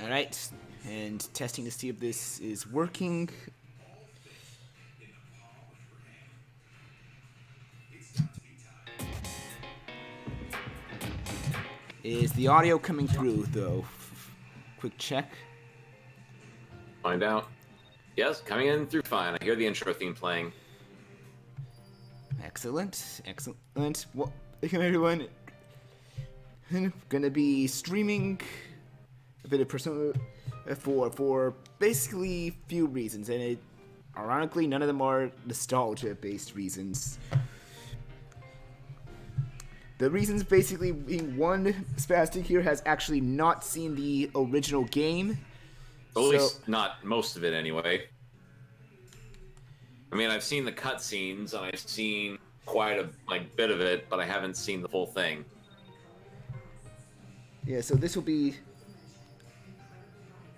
Alright, and testing to see if this is working. Is the audio coming through, though? Quick check. Find out. Yes, coming in through fine. I hear the intro theme playing. Excellent, excellent. Welcome everyone. I'm gonna be streaming a bit of Persona 4 for basically few reasons, and ironically, none of them are nostalgia-based reasons. The reasons basically being one, Spaztique here has actually not seen the original game. At least not most of it anyway. I mean, I've seen the cutscenes and I've seen quite a bit of it, but I haven't seen the full thing. Yeah, so this will be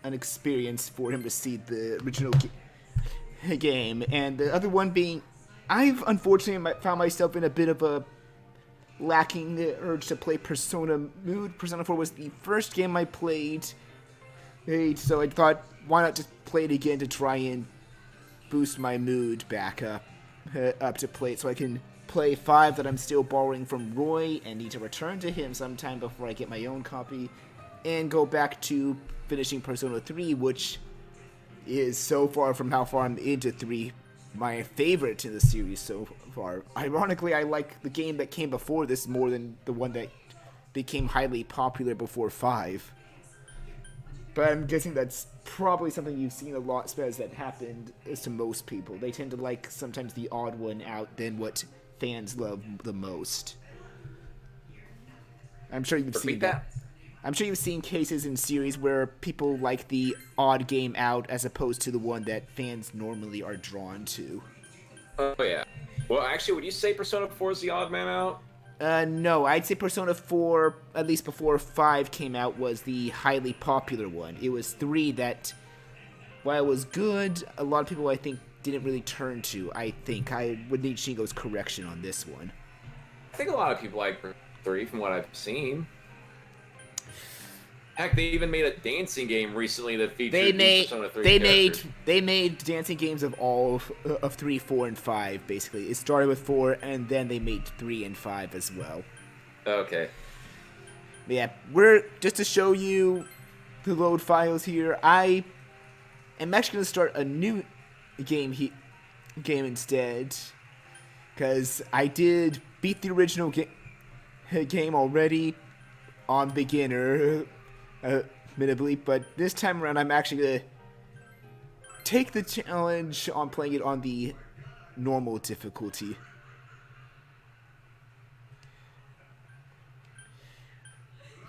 an experience for him to see the original game. And the other one being, I've unfortunately found myself in a bit of a lacking the urge to play Persona mood. Persona 4 was the first game I played, so I thought, why not just play it again to try and boost my mood back up to play it, so I can play 5 that I'm still borrowing from Roy and need to return to him sometime before I get my own copy, and go back to finishing Persona 3, which is so far from how far I'm into 3, my favorite in the series so far. Ironically, I like the game that came before this more than the one that became highly popular before 5. But I'm guessing that's probably something you've seen a lot, Spaz, that happened to most people. They tend to like sometimes the odd one out than what fans love the most. I'm sure you've seen that. I'm sure you've seen cases in series where people like the odd game out as opposed to the one that fans normally are drawn to. Oh, yeah. Well, actually, would you say Persona 4 is the odd man out? No, I'd say Persona 4, at least before 5 came out, was the highly popular one. It was 3 that, while it was good, a lot of people, I think, didn't really turn to. I would need Shingo's correction on this one. I think a lot of people like 3 from what I've seen. Heck, they even made a dancing game recently that featured Persona 3 characters. They made dancing games of all of 3, 4, and 5, basically. It started with 4, and then they made 3 and 5 as well. Okay. Yeah, we're just to show you the load files here. I am actually going to start a new game instead, because I did beat the original game already on beginner, admittedly, but this time around I'm actually going to take the challenge on playing it on the normal difficulty.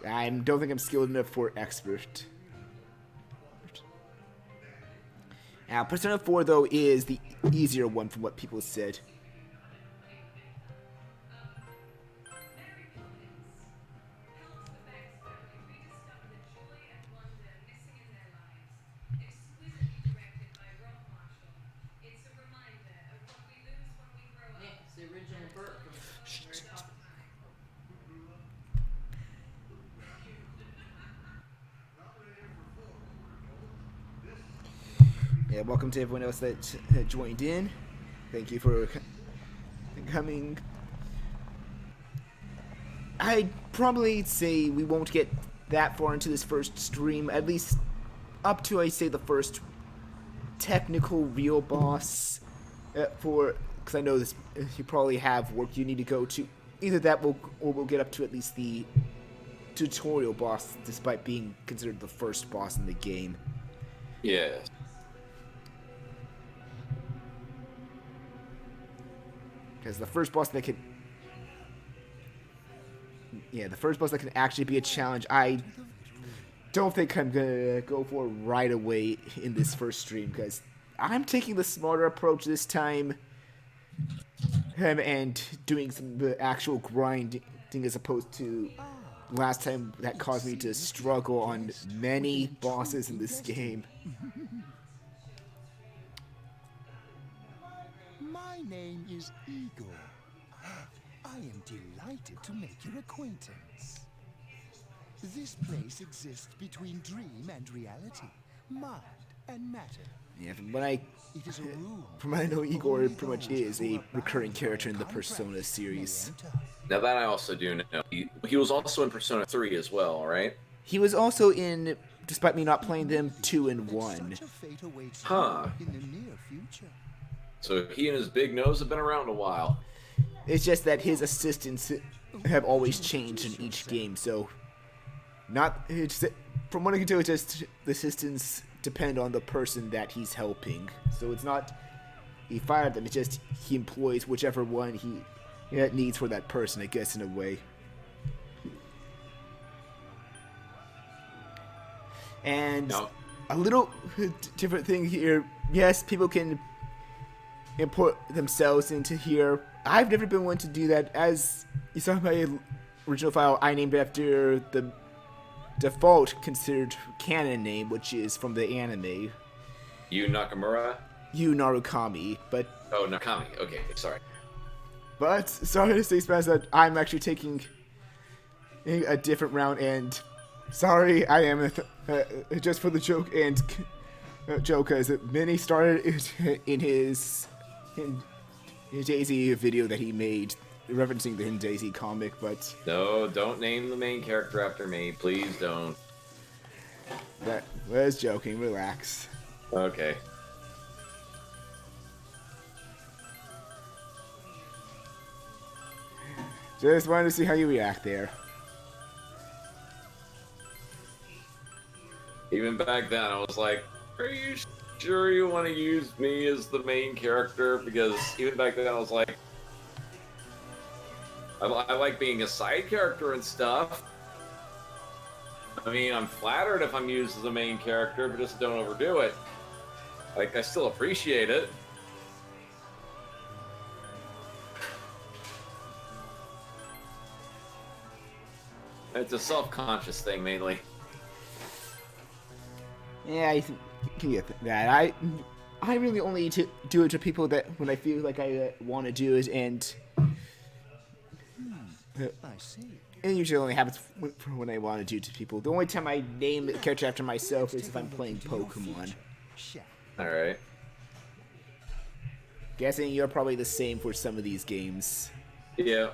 I don't think I'm skilled enough for expert. Now, Persona 4, though, is the easier one from what people said. Yeah, welcome to everyone else that joined in. Thank you for coming. I'd probably say we won't get that far into this first stream, at least up to, I say, the first technical real boss because I know this, you probably have work you need to go to. Either that or we'll get up to at least the tutorial boss, despite being considered the first boss in the game. Yes. Because the first boss that can actually be a challenge, I don't think I'm gonna go for right away in this first stream, because I'm taking the smarter approach this time and doing some actual grinding as opposed to last time that caused me to struggle on many bosses in this game. My name is Igor. I am delighted to make your acquaintance. This place exists between dream and reality, mind and matter. Yeah, It is a room from what I know, Igor only pretty much those is who a are recurring bound character in by the contract Persona series. may enter. Now that I also do know. He was also in Persona 3 as well, right? He was also in, despite me not playing them, 2 and 1. Such a fate awaits Huh. you in the near future. So he and his big nose have been around a while. It's just that his assistants have always changed in each game, so from what I can tell, it's just the assistants depend on the person that he's helping. So it's not he fired them; it's just he employs whichever one he needs for that person, I guess, in a way. And No. a little different thing here. Yes, people can import themselves into here. I've never been one to do that. As you saw in my original file, I named it after the default considered canon name, which is from the anime, Yu Nakamura? Yu Narukami. But Nakami. Okay, sorry. sorry to say, Spaz, that I'm actually taking a different route, and sorry, I am just for the joke and joke, as Minnie started it in his Daisy video that he made referencing the Daisy comic, but No, don't name the main character after me. Please don't. that was joking. Relax. Okay. Just wanted to see how you react there. Even back then, I was like, are you sure you want to use me as the main character? Because even back then, I was like, I like being a side character and stuff. I mean, I'm flattered if I'm used as the main character, but just don't overdo it. Like, I still appreciate it. It's a self-conscious thing, mainly. Yeah, I can get that. I really only do it to people that when I feel like I want to do it, and I see. it usually only happens when I want to do it to people. The only time I name a character after myself is if I'm playing Pokemon. Alright. Guessing you're probably the same for some of these games. Yeah.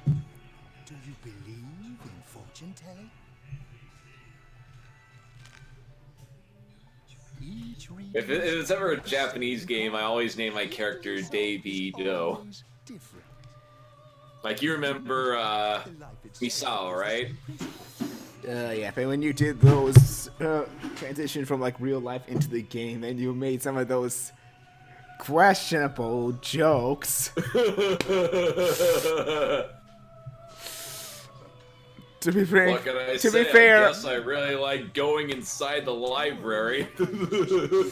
Do you believe in fortune telling? If it's ever a Japanese game, I always name my character Davido. Like, you remember, Misao, right? Yeah, but when you did those transition from like real life into the game, and you made some of those questionable jokes. To be fair, What can I to say? be fair, I guess I really like going inside the library. to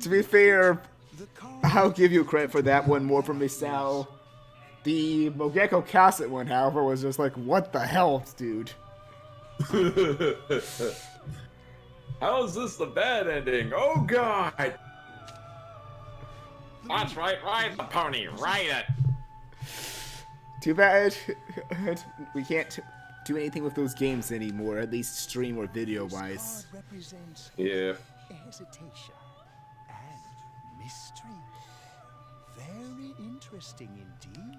be fair, I'll give you credit for that one more from Misao. The Mogeko Cassette one, however, was just like, what the hell, dude? How is this the bad ending? Oh god! That's right, ride the pony, ride it! Too bad we can't do anything with those games anymore, at least stream or video-wise. Yeah. Hesitation and mystery. Very interesting indeed.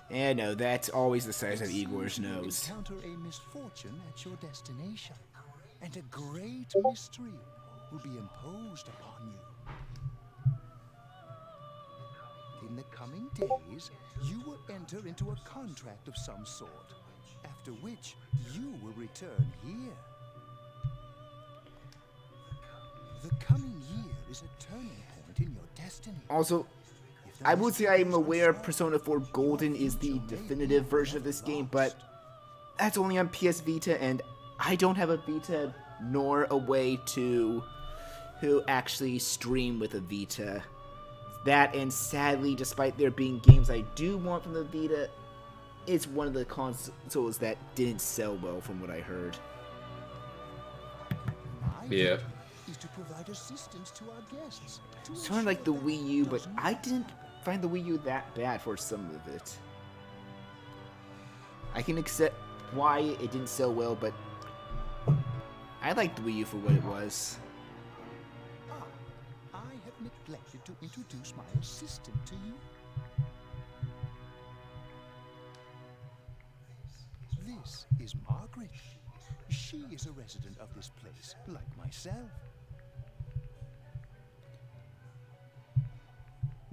Yeah, no, that's always the size of Igor's You nose. encounter a misfortune at your destination, and a great mystery will be imposed upon you. In the coming days, you will enter into a contract of some sort, after which you will return here. The coming year is a turning point in your destiny. Also, I would say I'm aware Persona 4 Golden is the definitive version of this game, but that's only on PS Vita, and I don't have a Vita nor a way to actually stream with a Vita. That, and sadly, despite there being games I do want from the Vita, it's one of the consoles that didn't sell well from what I heard. Yeah. Is to provide assistance to our guests. Sort of like the Wii U, but I didn't find the Wii U that bad for some of it. I can accept why it didn't sell well, but I liked the Wii U for what it was. Ah, I have neglected to introduce my assistant to you. This is Margaret. She is a resident of this place, like myself.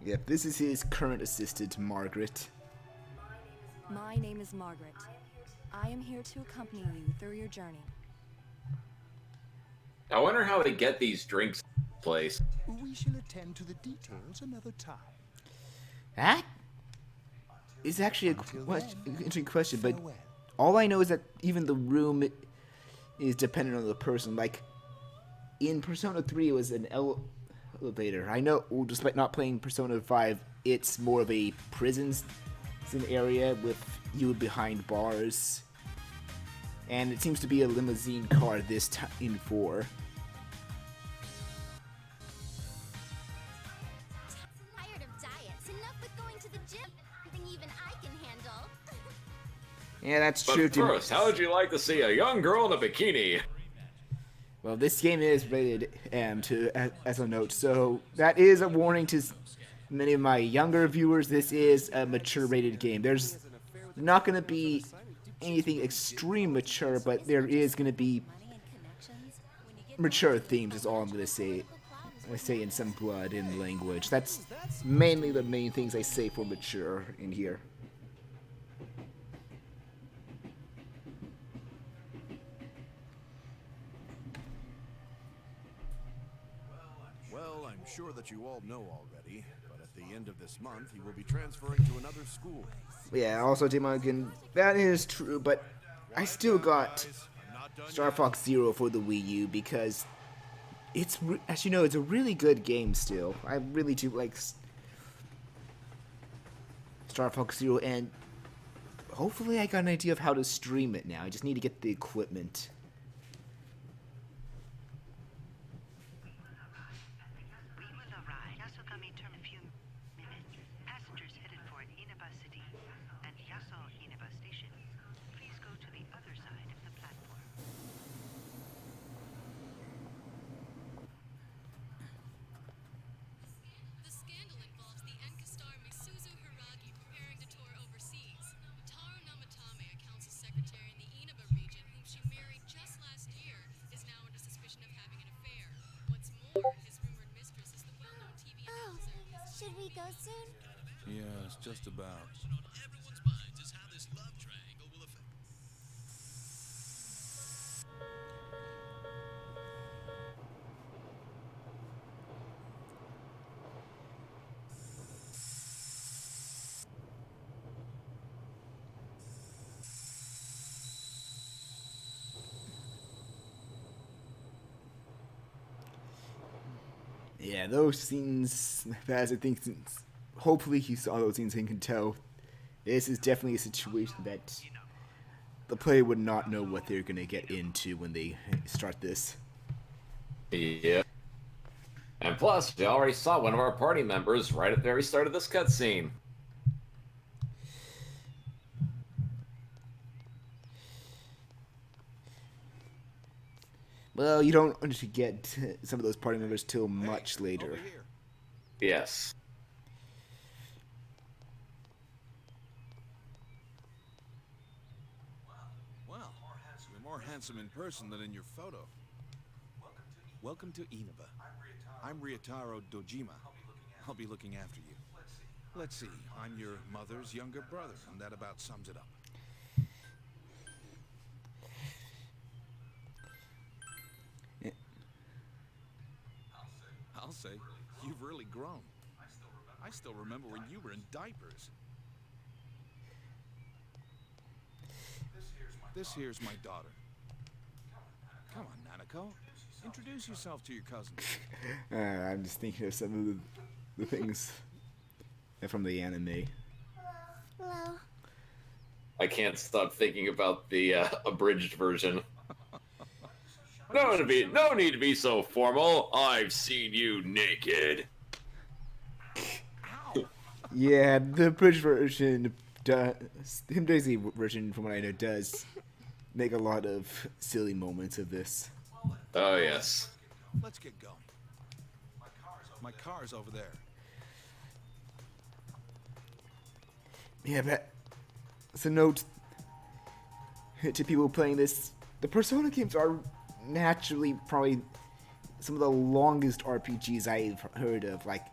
Yep, this is his current assistant, Margaret. My name is Margaret. I am here to accompany you through your journey. I wonder how they get these drinks in place. We shall attend to the details another time. That is actually an interesting question, but Farewell. all I know is that even the room is dependent on the person. Like, in Persona 3, it was an elevator. I know, well, despite not playing Persona 5, it's more of a prison area with you behind bars. And it seems to be a limousine car this time in 4. Tired of diets. Enough with going to the gym. Something even I can handle. Yeah, that's But true. first, how would you like to see a young girl in a bikini? Well, this game is rated M as a note, so that is a warning to many of my younger viewers. This is a mature rated game. There's not going to be anything extreme mature, but there is going to be mature themes is all I'm going to say. I say in some blood and language. That's mainly the main things I say for mature in here. Well, I'm sure that you all know already, but at the end of this month, he will be transferring to another school. Yeah, also, Demonkin, that is true, but I still got Star Fox Zero for the Wii U because it's, as you know, it's a really good game still. I really do like Star Fox Zero, and hopefully I got an idea of how to stream it now. I just need to get the equipment. We will arrive Yasogami term in a few minutes. Passengers headed for Inaba City and Yaso Inaba Station. Please go to the other side of the platform. The scandal involves the Enkastar Misuzu Hiragi preparing to tour overseas. Taro Namatame, a council secretary in the Inaba region, whom she married just last year, is now under suspicion of having an affair. What's more, his rumored mistress is the well-known TV Oh, announcer. should we go soon? Yes, just about. On everyone's minds is how this love triangle will affect. Yeah, those scenes, as I think, since hopefully you saw those scenes and can tell, this is definitely a situation that the player would not know what they're going to get into when they start this. Yeah. And plus, we already saw one of our party members right at the very start of this cutscene. Well, you don't actually get some of those party members till much later. Over here. Yes. Well, you're more handsome in person than in your photo. Welcome to Inaba. I'm Ryotaro Dojima. I'll be looking after you. Let's see, I'm your mother's younger brother, and that about sums it up. I'll say, you've really grown. I still remember when you were in diapers. This here's my daughter. Come on, Nanako. Introduce yourself to your cousin. I'm just thinking of some of the things from the anime. Hello. I can't stop thinking about the abridged version. No need to be so formal. I've seen you naked. Yeah, the British version does, the Daisy version, from what I know, does make a lot of silly moments of this. Oh, yes. Let's get going. My car's over there. Yeah, but it's a note to people playing this. The Persona games are naturally probably some of the longest RPGs I've heard of. Like,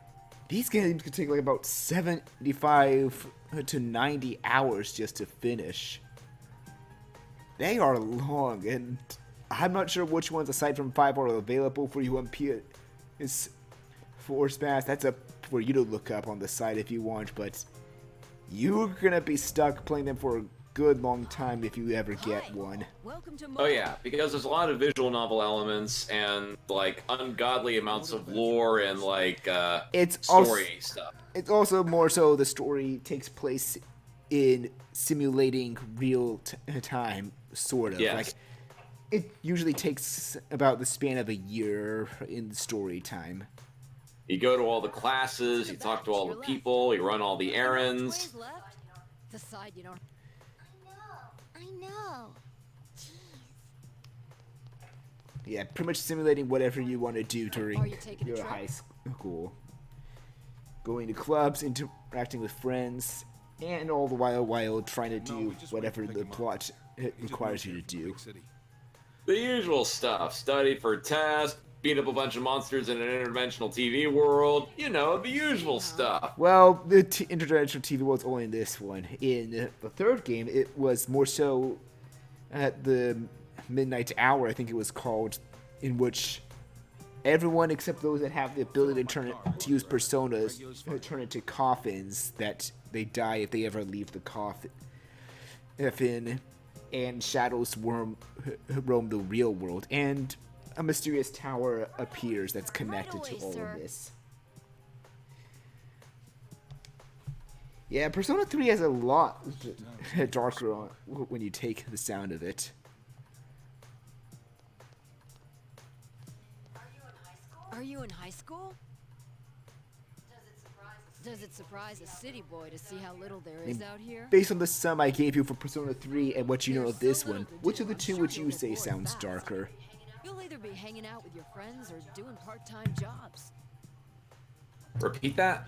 these games could take like about 75 to 90 hours just to finish. They are long, and I'm not sure which ones aside from 5 are available for you on PS4 Spaz. That's up for you to look up on the site if you want, but you're gonna be stuck playing them for a good long time if you ever get one. Welcome to Oh yeah, because there's a lot of visual novel elements and like ungodly amounts of lore and like It's story stuff. It's also more so the story takes place in simulating real time, sort of. Yes. Like, it usually takes about the span of a year in story time. You go to all the classes, you talk to all the people, you run all the errands. Ways left. The side you don't. I know. Yeah, pretty much simulating whatever you want to do Are during you taking a your trip? high school. Going to clubs, interacting with friends, and all the while trying to No, do we just whatever went to the pick him up. plot He just requires you moved to here from the do. big city. The usual stuff. Study for tests, beat up a bunch of monsters in an interdimensional TV world. You know, the usual stuff. Well, the interdimensional TV was only in this one. In the third game, it was more so at the midnight hour, I think it was called, in which everyone except those that have the ability to use personas turn into coffins that they die if they ever leave the coffin. And shadows roam the real world, and a mysterious tower appears that's connected Right away, to all sir. of this. Yeah, Persona 3 has a lot darker on when you take the sound of it. Are you in high school? Does it surprise a city boy to see how little there is out here? Based on the sum I gave you for Persona 3 and what you know There's of this so little one, to which do, of the I'm two sure would you'll you get say bored sounds fast. darker? You'll either be hanging out with your friends or doing part-time jobs. Repeat that?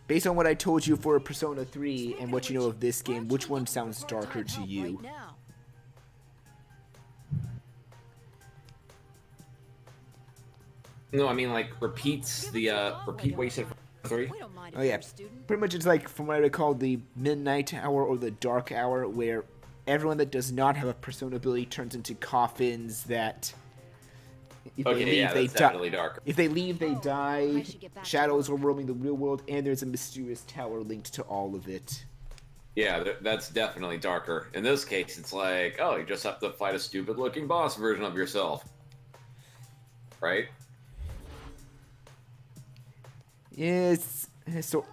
Based on what I told you for Persona 3 and what you know of this Why game, don't which you one look for sounds darker part-time to help you? right now? No, I mean like repeats Give the us a call repeat when what you said you're for 3. We don't mind if Oh yeah, you're a student. pretty much it's like, from what I recall, the midnight hour or the dark hour, where everyone that does not have a Persona ability turns into coffins that... If they Okay, leave, yeah, they that's die. definitely darker. If they leave, they die. I should get back to Shadows are work. roaming the real world, and there's a mysterious tower linked to all of it. Yeah, that's definitely darker. In this case, it's like, oh, you just have to fight a stupid-looking boss version of yourself. Right? It's so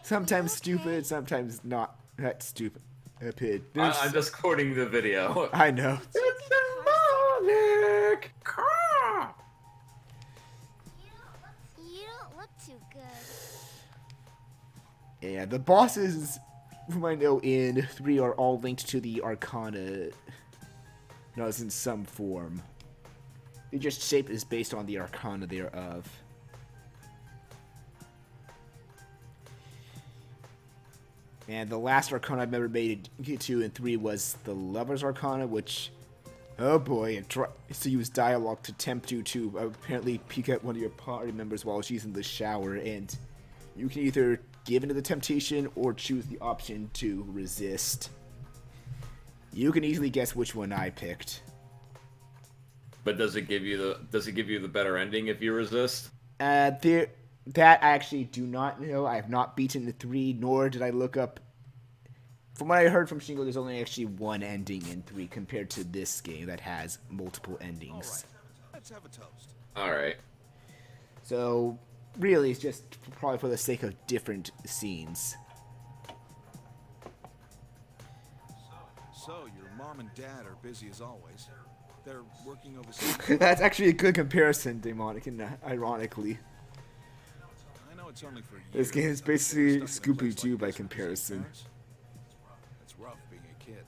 sometimes stupid, sometimes not that stupid. I'm just quoting the video. I know. It's symbolic! You don't look too good. Yeah, the bosses, whom I know in 3 are all linked to the Arcana. No, it's in some form. Their just shape is based on the Arcana thereof. And the last Arcana I've ever made it to in 3 was the Lover's Arcana, which, oh boy, it tries to use dialogue to tempt you to apparently peek at one of your party members while she's in the shower, and you can either give into the temptation or choose the option to resist. You can easily guess which one I picked. But does it give you the better ending if you resist? That I actually do not know. I have not beaten the 3, nor did I look up. From what I heard from Shingo, there's only actually one ending in 3 compared to this game that has multiple endings. Let's have a toast. Alright. So, really, it's just probably for the sake of different scenes. So, your mom and dad are busy as always. They're working overseas. That's actually a good comparison, demonic and ironically. I know it's only for you. This game is but you're basically stuck in a place Scooby-Doo like by this with busy comparison. parents. It's rough being a kid.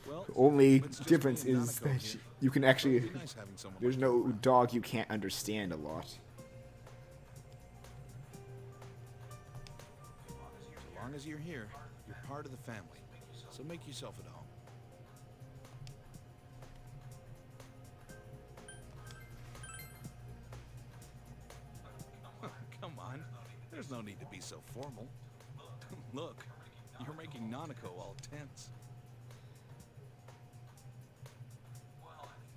Well, Only let's just difference blame is Nanako that here. you can It'd actually. be nice having someone There's like you no dog you can't understand a lot. As long as you're here, you're part of the family. So make yourself at home. Come on. There's no need to be so formal. Look, you're making Nanako all tense.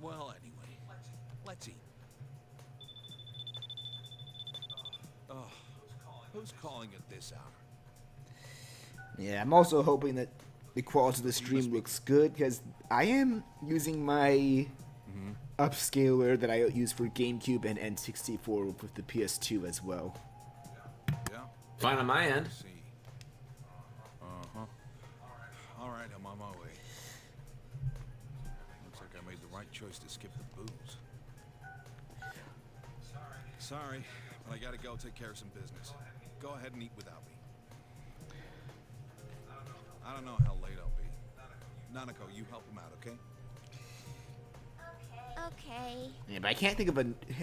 Well, anyway, let's eat. Oh, who's calling at this hour? Yeah, I'm also hoping that the quality of the stream looks good because I am using my upscaler that I use for GameCube and N64 with the PS2 as well. Yeah? Fine on my end. I see. Uh-huh. All right, I'm on my way. Looks like I made the right choice to skip the booze. Sorry, but I gotta go take care of some business. Go ahead and eat without me. I don't know how late I'll be. Nanako, you help him out, okay? Okay. Yeah, but I can't think of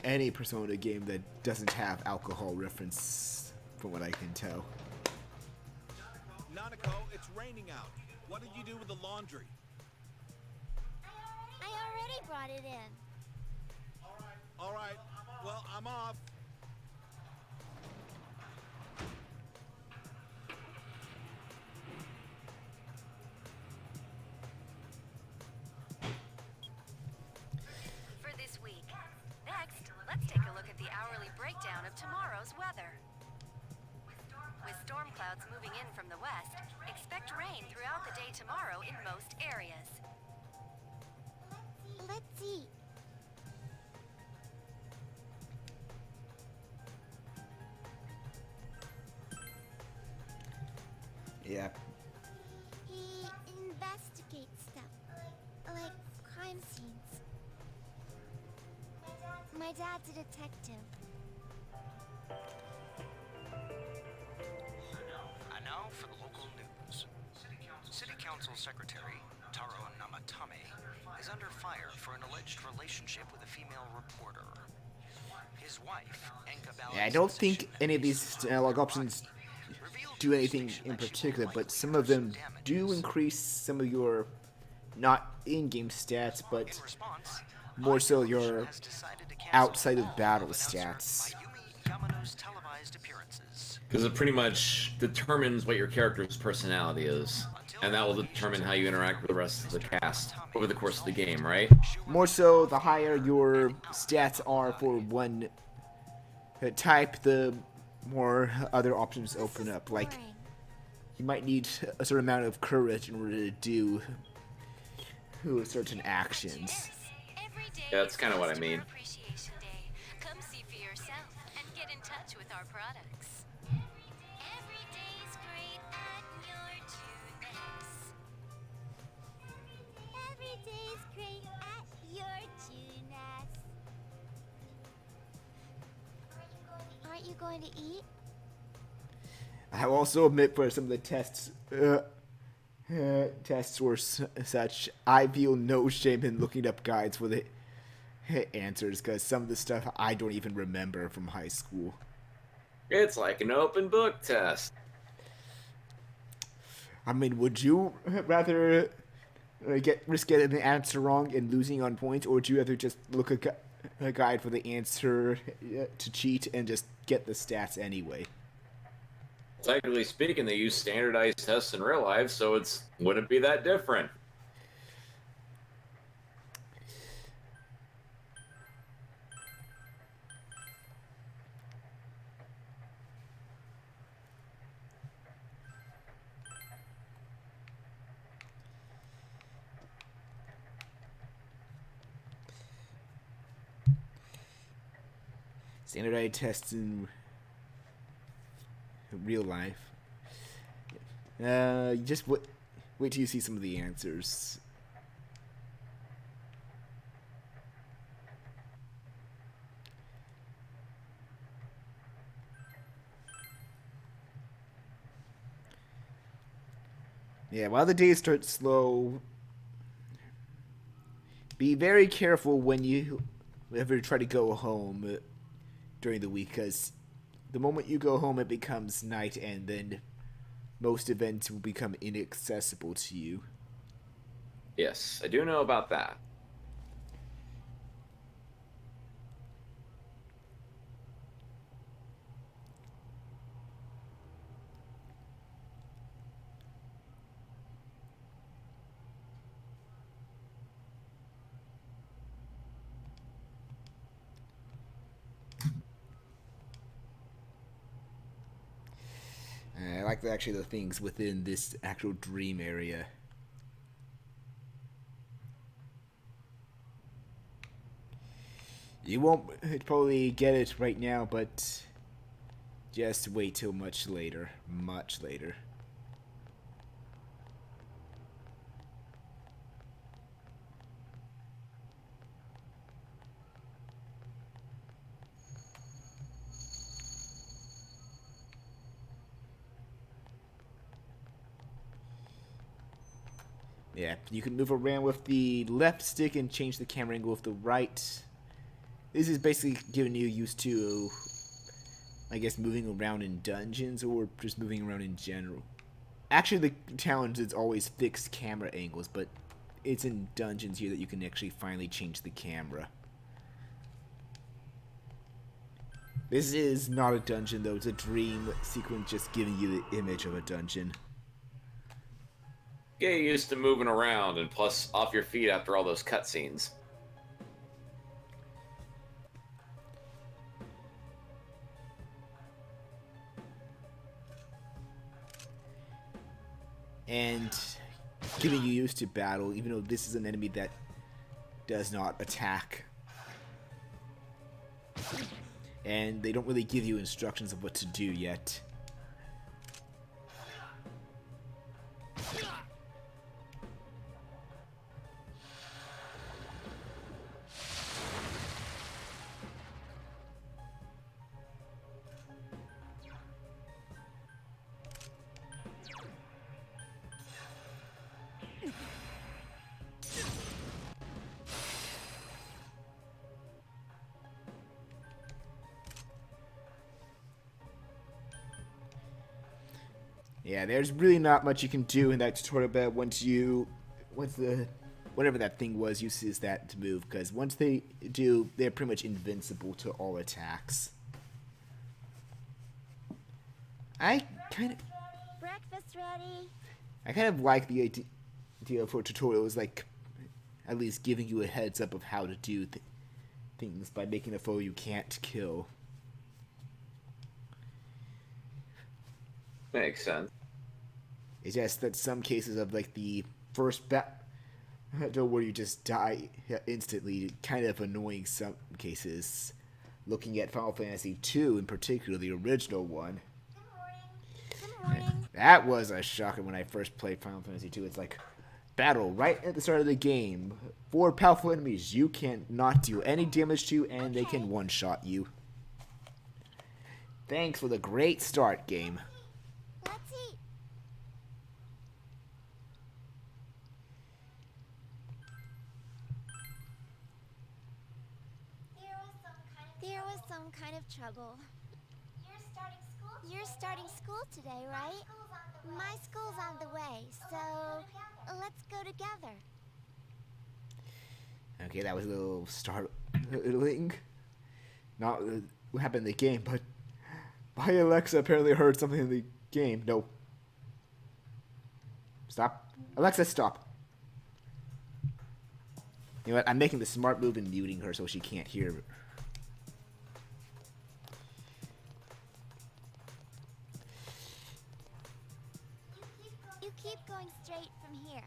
any Persona game that doesn't have alcohol reference, from what I can tell. Nanako, it's raining out. What did you do with the laundry? I already brought it in. All right. Well, I'm off. For this week. Next, let's take a look at the hourly breakdown of tomorrow's weather. With storm clouds moving in from the west, expect rain throughout the day tomorrow in most areas. Let's eat. Yeah. He investigates stuff, like crime scenes. My dad's a detective. And now for the local news. City Council Secretary Taro Namatame is under fire for an alleged relationship with a female reporter. His wife, Enka Yeah, I don't think any of these dialogue options do anything in particular, but some of them do increase some of your not in-game stats, but more so your outside of battle stats. Because it pretty much determines what your character's personality is. And that will determine how you interact with the rest of the cast over the course of the game, right? More so, the higher your stats are for one type, the more other options open up. Like, you might need a certain amount of courage in order to do certain actions. Yeah, that's kind of what I mean. Appreciation Day. Come see for yourself and get in touch with our products. Every day's great at your Tunex. Every day's great at your Tunex. Aren't you going to eat? I will also admit for some of the tests were such, I feel no shame in looking up guides for the answers, because some of the stuff I don't even remember from high school. It's like an open book test. I mean, would you rather risk getting the answer wrong and losing on points, or would you rather just look a guide for the answer to cheat and just get the stats anyway? Technically speaking, they use standardized tests in real life, so it's wouldn't be that different. Standardized tests in real life. Just wait till you see some of the answers. Yeah, while the days start slow, be very careful when you ever try to go home during the week, because the moment you go home, it becomes night, and then most events will become inaccessible to you. Yes, I do know about that. I like actually the things within this actual dream area. You won't probably get it right now, but just wait till much later. Much later. Yeah, you can move around with the left stick and change the camera angle with the right. This is basically giving you used to, I guess, moving around in dungeons or just moving around in general. Actually, the challenge is always fixed camera angles, but it's in dungeons here that you can actually finally change the camera. This is not a dungeon, though. It's a dream sequence just giving you the image of a dungeon. Get used to moving around and plus off your feet after all those cutscenes. And getting you used to battle, even though this is an enemy that does not attack. And they don't really give you instructions of what to do yet. Yeah, there's really not much you can do in that tutorial, but whatever that thing was uses that to move, because once they do, they're pretty much invincible to all attacks. Breakfast ready. I kind of like the idea for tutorials, like at least giving you a heads up of how to do things by making a foe you can't kill. Makes sense. It's just that some cases of like the first battle where you just die instantly, kind of annoying some cases. Looking at Final Fantasy II in particular, the original one. Good morning. That was a shocker when I first played Final Fantasy II. It's like, battle right at the start of the game. 4 powerful enemies you can't not do any damage to, and they can one-shot you. Thanks for the great start, game. Let's eat. There was some kind of trouble. You're starting school today, right? My school's on the way, so let's go together. Okay, that was a little startling. Not what happened in the game, but my Alexa apparently heard something in the game. No. Stop. Alexa, stop. You know what? I'm making the smart move and muting her so she can't hear. You keep going straight from here.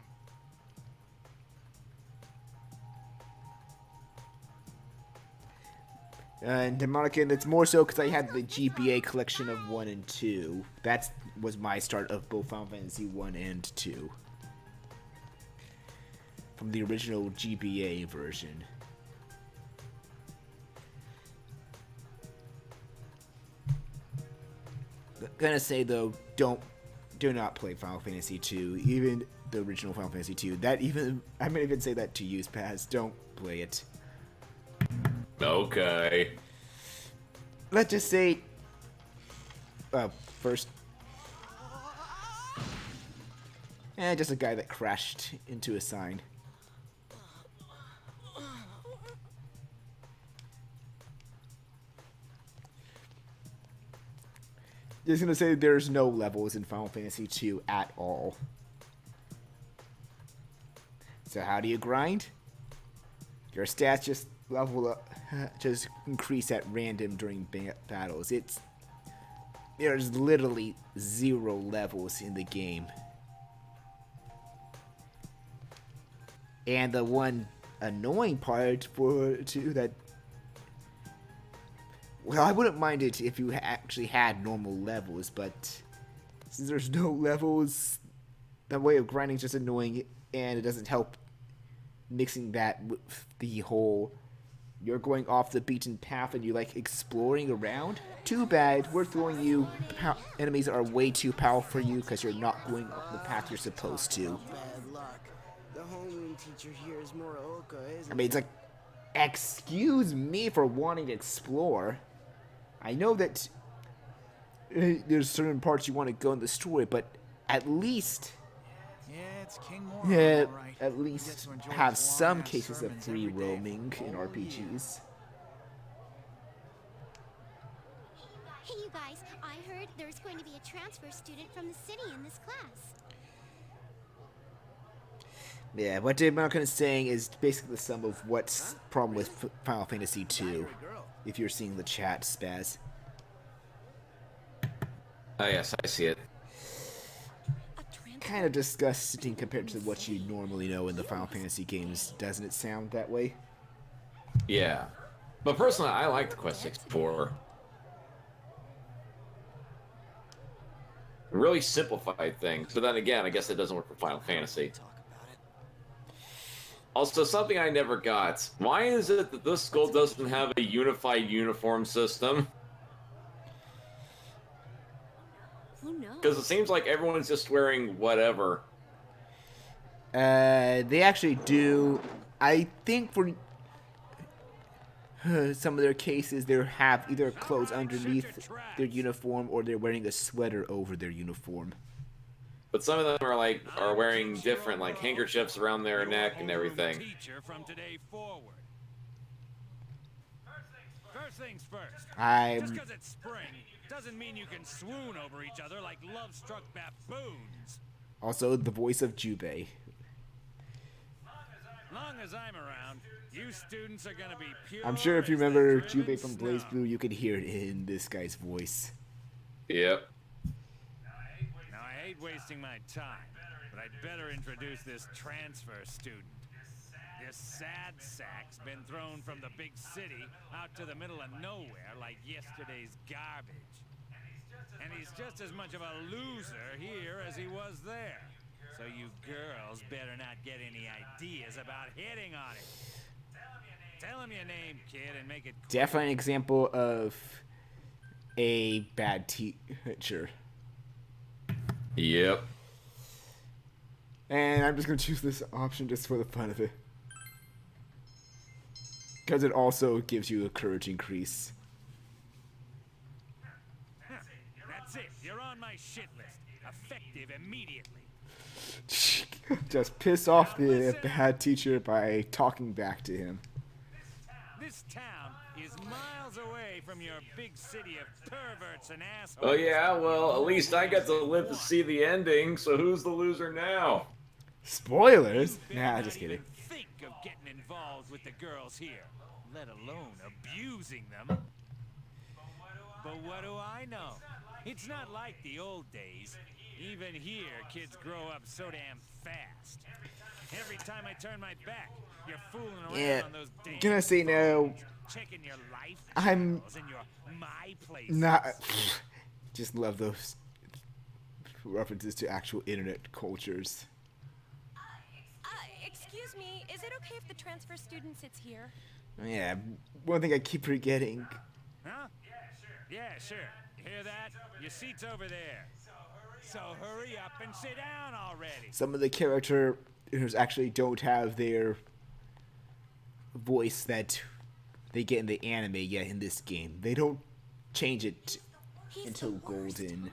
And Demonica, it's more so because I had the GBA collection of 1 and 2. That was my start of both Final Fantasy 1 and 2. From the original GBA version. Gonna say though, don't do not play Final Fantasy II, even the original Final Fantasy II. I might even say that to you, Spaz. Don't play it. Okay. Let's just say, first, just a guy that crashed into a sign. Just gonna say there's no levels in Final Fantasy II at all. So how do you grind? Your stats just level up, just increase at random during battles. There's literally 0 levels in the game. And the one annoying part that, well, I wouldn't mind it if you actually had normal levels, but since there's no levels, the way of grinding is just annoying, and it doesn't help mixing that with the whole, you're going off the beaten path and you like exploring around. Too bad, we're throwing you enemies that are way too powerful for you because you're not going up the path you're supposed to. Bad luck. The homeroom teacher here is Morooka, isn't I mean, it's like, excuse me for wanting to explore. I know that there's certain parts you want to go in the story, but at least, It's King Moron, all right. at least have some cases of free roaming in RPGs. Hey, you guys, I heard there's going to be a transfer student from the city in this class. Yeah, what American is saying is basically the sum of what's the problem with Final Fantasy II. If you're seeing the chat, Spaz. Oh, yes, I see it. Kind of disgusting compared to what you normally know in the Final Fantasy games. Doesn't it sound that way? Yeah. But personally, I like the Quest 64. Really simplified things. But then again, I guess it doesn't work for Final Fantasy. Also, something I never got. Why is it that this school doesn't have a unified uniform system? Who knows? Because it seems like everyone's just wearing whatever. They actually do. I think for some of their cases, they have either clothes underneath their uniform or they're wearing a sweater over their uniform. But some of them are wearing different, like handkerchiefs around their neck and everything. From today forward. First things first. Just because it's spring doesn't mean you can swoon over each other like love-struck baboons. Also, the voice of Jubei. Long as I'm around, you students are gonna be pure. I'm sure if you remember Jubei from Blaze Blue, you could hear it in this guy's voice. Yep. Now, I hate wasting my time, but I'd better introduce this transfer student. This sad sack's been thrown from the big city out to the middle of nowhere like yesterday's garbage. And he's just as much of a loser here as he was there. So you girls better not get any ideas about hitting on him. Tell him your name, kid, and make it quick. Definitely an example of a bad teacher. Yep. And I'm just going to choose this option just for the fun of it. Because it also gives you a courage increase. That's it. You're on my shit list. Effective immediately. Just piss off the bad teacher by talking back to him. This town is miles away from your big city of perverts and assholes. Oh yeah, well, at least I got to live to see the ending, so who's the loser now? Spoilers? Nah, just kidding. Think of getting involved with the girls here, let alone abusing them. But what do I know? It's not like the old days. Even here, kids grow up so damn fast. Every time I turn my back, you're fooling around on those damn Can I say no? checking your life I'm in your my places. not. Just love those references to actual internet cultures. Excuse me, is it okay if the transfer student sits here? Yeah, one thing I keep forgetting. Huh? Yeah, sure. You hear that? Your seat's over there. So hurry up and sit down already. Some of the characters actually don't have their voice that they get in the anime yet in this game. They don't change it until Golden.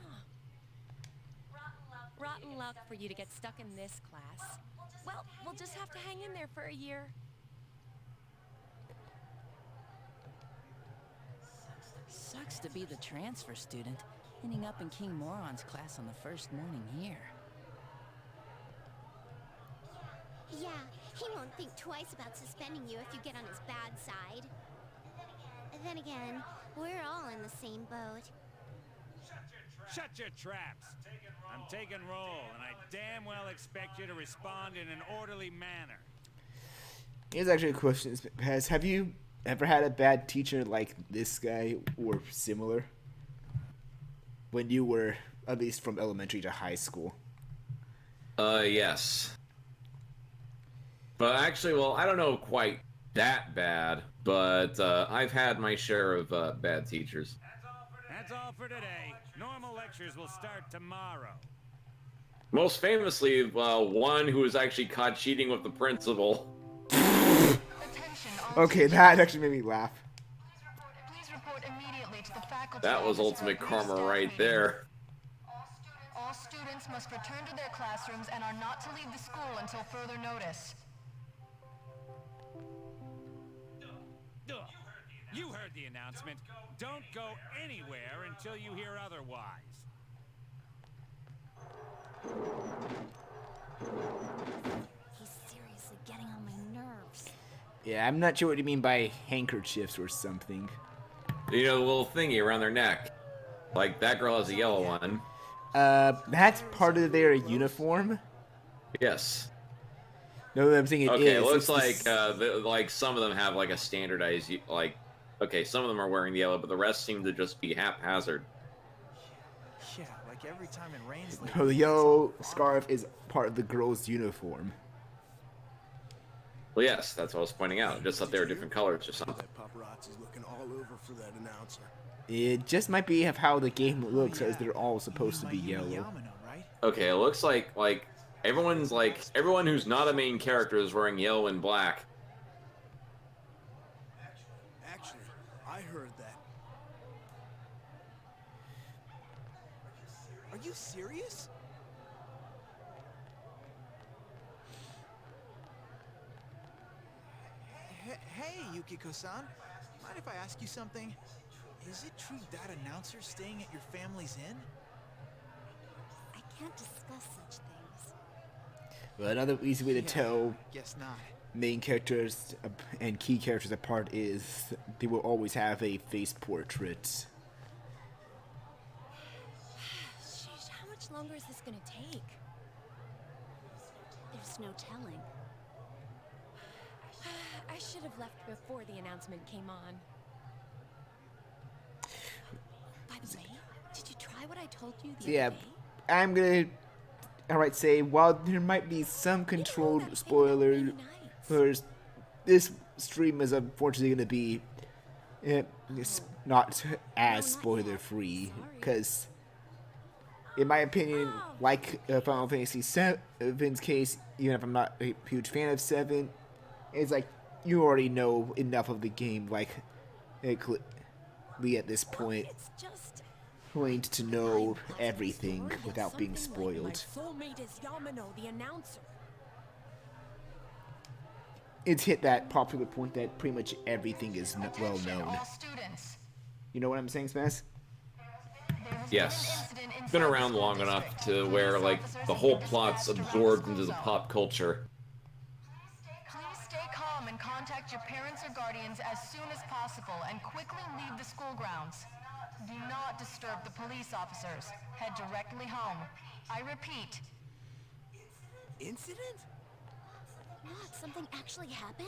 Rotten luck for you to get stuck in this class. Well, we'll just have to hang in there for a year. Sucks to be the transfer student, ending up in King Moron's class on the first morning here. Yeah, he won't think twice about suspending you if you get on his bad side. Then again, we're all in the same boat. Shut your traps. I'm taking roll, and I damn well expect you to respond in an orderly manner. Here's actually a question, Paz. Have you ever had a bad teacher like this guy or similar? When you were, at least from elementary to high school? Yes. But actually, well, I don't know quite that bad, but I've had my share of bad teachers. That's all for today. Normal lectures will start tomorrow. Most famously, one who was actually caught cheating with the principal. Okay, that actually made me laugh. Please report immediately to the faculty. That was ultimate karma right there. All students must return to their classrooms and are not to leave the school until further notice. You heard the announcement. Don't go anywhere until you hear otherwise. He's seriously getting on my nerves. Yeah, I'm not sure what you mean by handkerchiefs or something. You know, the little thingy around their neck. Like, that girl has a yellow one. That's part of their uniform? Yes. No, I'm saying it is. Okay, it looks like some of them have like a standardized, like, okay, some of them are wearing the yellow, but the rest seem to just be haphazard. Yeah, like every time it rains. No, the yellow scarf is part of the girl's uniform. Well, yes, that's what I was pointing out. Just that they were different colors or something. Paparazzi's looking all over for that announcer. It just might be of how the game looks, as they're all supposed to be yellow. Okay, it looks like everyone who's not a main character is wearing yellow and black. Actually, I heard that. Are you serious? Hey, Yukiko-san. Mind if I ask you something? Is it true that announcer's staying at your family's inn? I can't discuss such things. Well, another easy way to tell Guess not. main characters and key characters apart is they will always have a face portrait. Sheesh, how much longer is this gonna take? There's no telling. I should have left before the announcement came on. By the way, did you try what I told you the Yeah, other day? I'm gonna say while there might be some controlled spoilers, this stream is unfortunately gonna be it's not as spoiler free because, in my opinion, like Final Fantasy VII's case, even if I'm not a huge fan of 7, it's like you already know enough of the game, like at this point, to know everything without being spoiled. My soulmate is Yamano, the announcer. It's hit that popular point that pretty much everything is well known. You know what I'm saying, Spaz? Yes. It's been around long enough to where, like, the whole plot's absorbed into the pop culture. Please stay calm and contact your parents or guardians as soon as possible and quickly leave the school grounds. Do not disturb the police officers. Head directly home. I repeat. Incident? What? Something actually happened?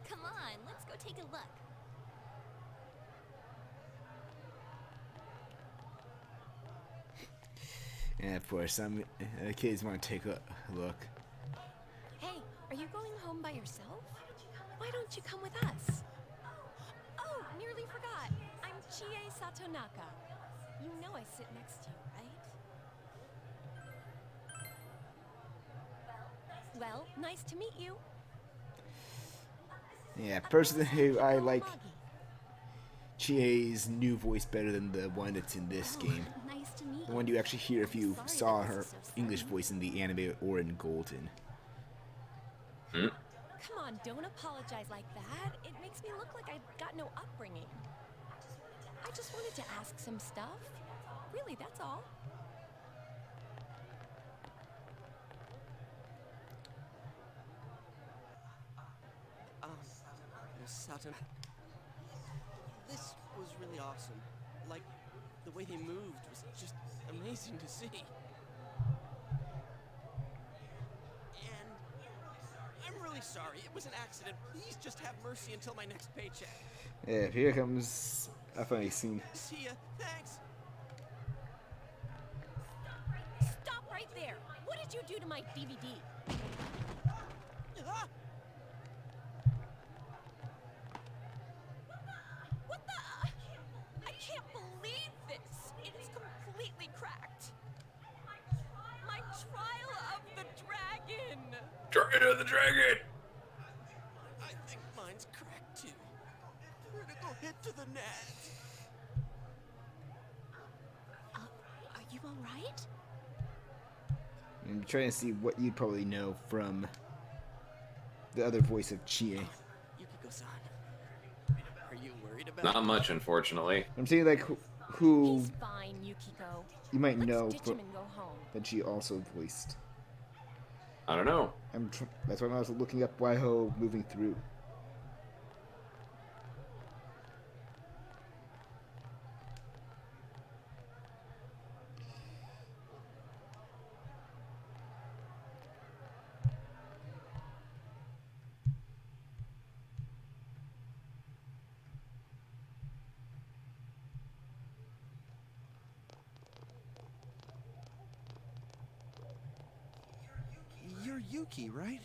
Come on, let's go take a look. And of course, some kids want to take a look. Hey, are you going home by yourself? Why don't you come with us? Oh, nearly forgot. I'm Chie Satonaka. You know I sit next to you, right? Well, nice to meet you. Yeah, personally, I like Chie's new voice better than the one that's in this game. Nice to meet The one you actually hear if you saw her English voice in the anime or in Golden. Come on, don't apologize like that. It makes me look like I've got no upbringing. I just wanted to ask some stuff. Really, that's all. Sutton. This was really awesome. Like, the way he moved was just amazing to see. And I'm really sorry. It was an accident. Please just have mercy until my next paycheck. Yeah, here comes a funny scene. See ya. Thanks. Stop right there. What did you do to my DVD? Ah! What the? I can't believe this. It is completely cracked. My trial of the dragon. Trial of the dragon! I think mine's cracked too. Critical hit to the net. Are you all right? I'm trying to see what you'd probably know from the other voice of Chie. Yukiko-san, are you worried about Not much, unfortunately. I'm saying like who He's fine, Yukiko. you might Let's know ditch him and go home. that she also voiced. I don't know. That's why I was looking up Waiho moving through. You're Yuki, right?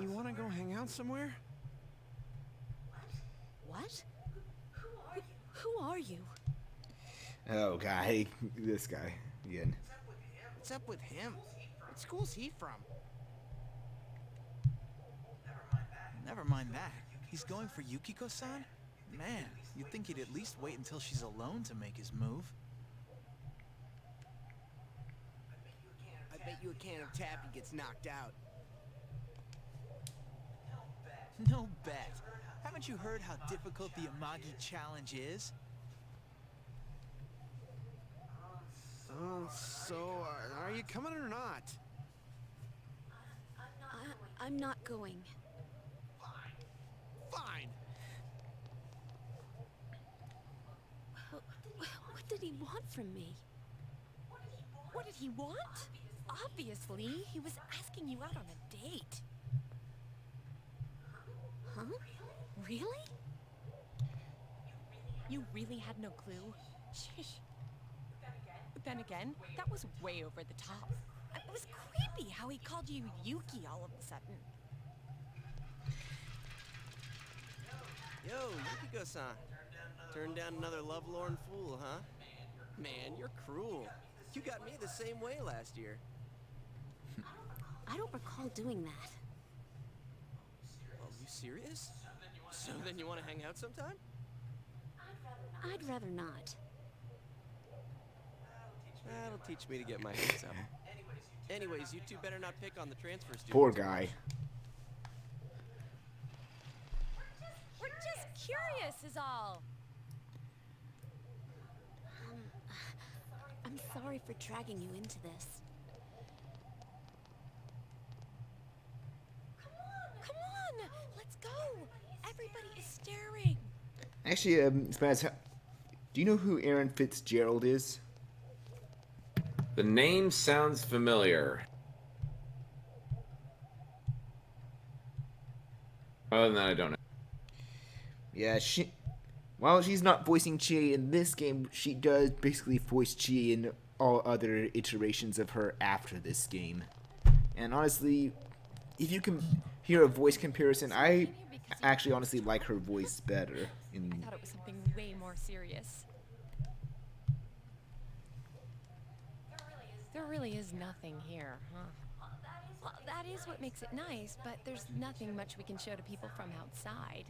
You want to go hang out somewhere? What? Who are you? Oh, guy, this guy again. What's up with him? What school's he from? Never mind that. He's going for Yukiko-san? Man, you'd think he'd at least wait until she's alone to make his move. I bet you a can of taffy gets knocked out. No bet. Haven't you heard how difficult the Amagi challenge is? So, are you coming or not? I'm not going. Fine. What did he want from me? What did he want? Obviously, he was asking you out on a date. Huh? Really? You really had no clue? Sheesh. But then again, that was way over the top. It was creepy how he called you Yuki all of a sudden. Yo, Yukiko-san. Turned down another lovelorn fool, huh? Man, you're cruel. You got me the same way last year. I don't recall doing that. Are you serious? So then you want to hang out sometime? I'd rather not. That'll teach me to get my hands up. Anyways, you two better not pick on the transfer student. Poor guy. We're just curious is all. I'm sorry for dragging you into this. Come on! Let's go! Everybody is staring. Actually, Spaz, do you know who Aaron Fitzgerald is? The name sounds familiar. Other than that, I don't know. Yeah, while she's not voicing Chie in this game, she does basically voice Chie in all other iterations of her after this game. And honestly, if you can hear a voice comparison, I actually honestly like her voice better. I thought it was something way more serious. There really is nothing here, huh? Well, that is what makes it nice, but there's nothing much we can show to people from outside.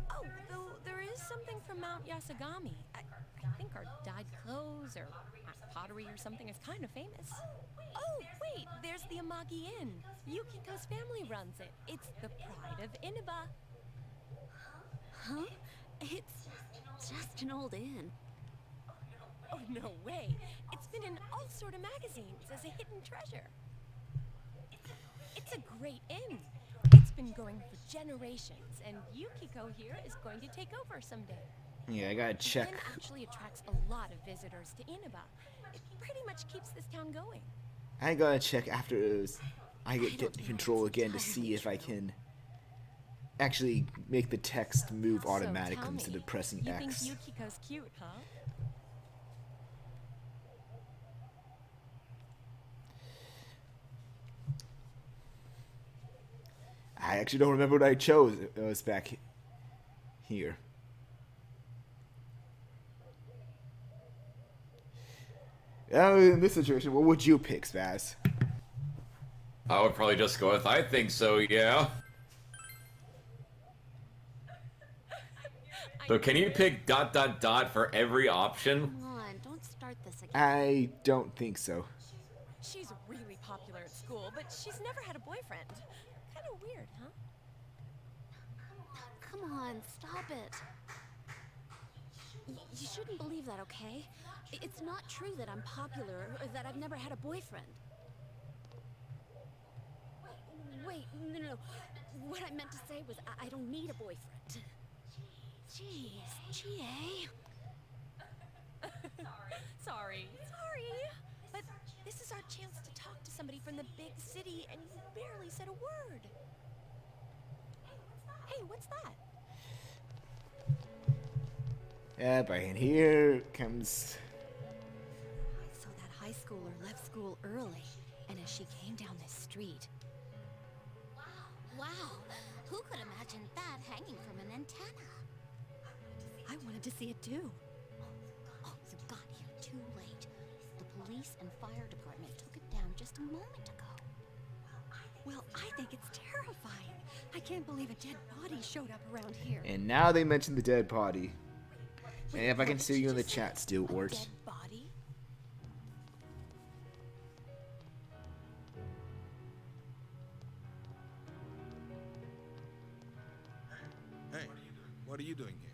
Oh, though there is something from Mount Yasagami. I think our dyed clothes or pottery or something is kind of famous. Oh, wait, there's the Amagi Inn. Yukiko's family runs it. It's the pride of Inaba. Huh? It's just an old inn. Oh, no way. It's been in all sort of magazines as a hidden treasure. It's a great inn. It's been going for generations, and Yukiko here is going to take over someday. Yeah, I gotta check. The inn actually attracts a lot of visitors to Inaba. It pretty much keeps this town going. I gotta check after I get control again to see if I can actually make the text move automatically instead of pressing You X. think Yukiko's cute, huh? I actually don't remember what I chose. It was back here. In this situation, what would you pick, Spaz? I would probably just go with I think so, yeah. So can you pick ... for every option? Come on, don't start this again. I don't think so. She's really popular at school, but she's never had a boyfriend. Kind of weird, huh? Come on, stop it. You shouldn't believe that, okay? It's not true that I'm popular or that I've never had a boyfriend. Wait, no. What I meant to say was I don't need a boyfriend. Jeez, GA. Sorry. But this is our chance to talk to somebody from the big city, and you barely said a word. Hey, what's that? Yep, and here comes... So that high schooler left school early, and as she came down this street... Wow, who could imagine that hanging from an antenna? I wanted to see it too. Oh, you got here too late. The police and fire department took it down just a moment ago. Well, I think it's terrifying. I can't believe a dead body showed up around here. And now they mention the dead body. And if I can see you in the chat still, Ort. Dead body? Hey, what are you doing here?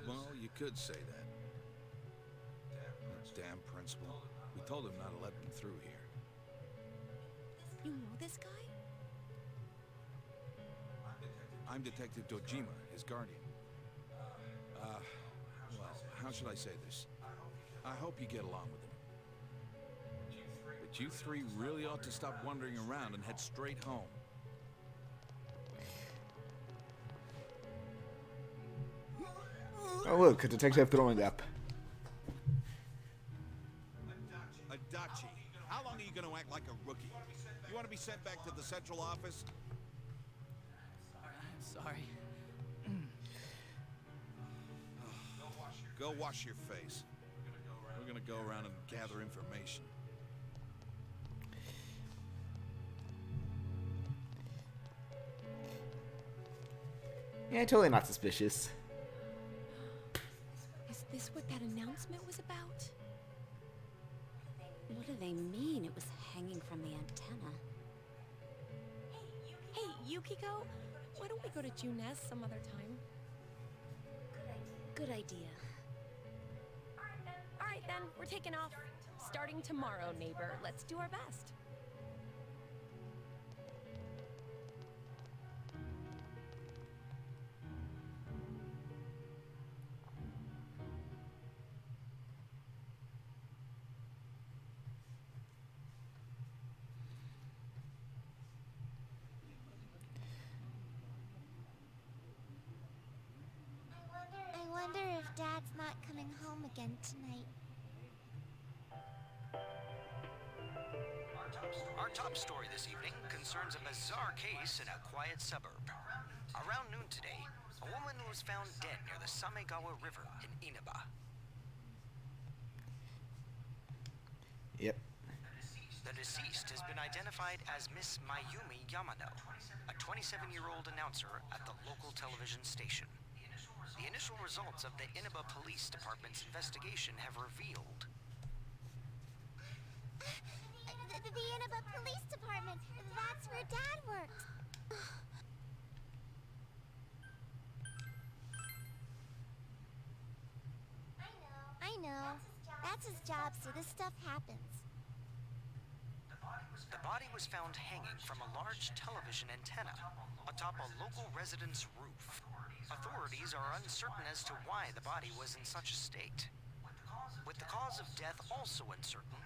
Well, you could say that. That damn principal. We told him not to let them through here. You know this guy? I'm Detective Dojima, his guardian. Well, how should I say this? I hope you get along with him. But you three really ought to stop wandering around and head straight home. Oh look, a detective throwing up. Adachi, how long are you going to act like a rookie? You want to be sent back to the central office? I'm sorry. Go wash your face. We're going to go around and gather information. Yeah, totally not suspicious. Is this what that announcement was about? What do they mean it was hanging from the antenna? Hey, Yukiko, why don't we go to Junes some other time? Good idea. All right then, we're taking off. Starting tomorrow, neighbor. Let's do our best. I wonder if Dad's not coming home again tonight. Our top story this evening concerns a bizarre case in a quiet suburb. Around noon today, A woman who was found dead near the Samegawa River in Inaba. Yep. The deceased has been identified as Miss Mayumi Yamano, a 27-year-old announcer at the local television station. The initial results of the Inaba Police Department's investigation have revealed... The Inaba Police Department! That's where Dad works! I know. That's his job, so this stuff happens. The body was found hanging from a large television antenna atop a local resident's roof. Authorities are uncertain as to why the body was in such a state. With the cause of death also uncertain,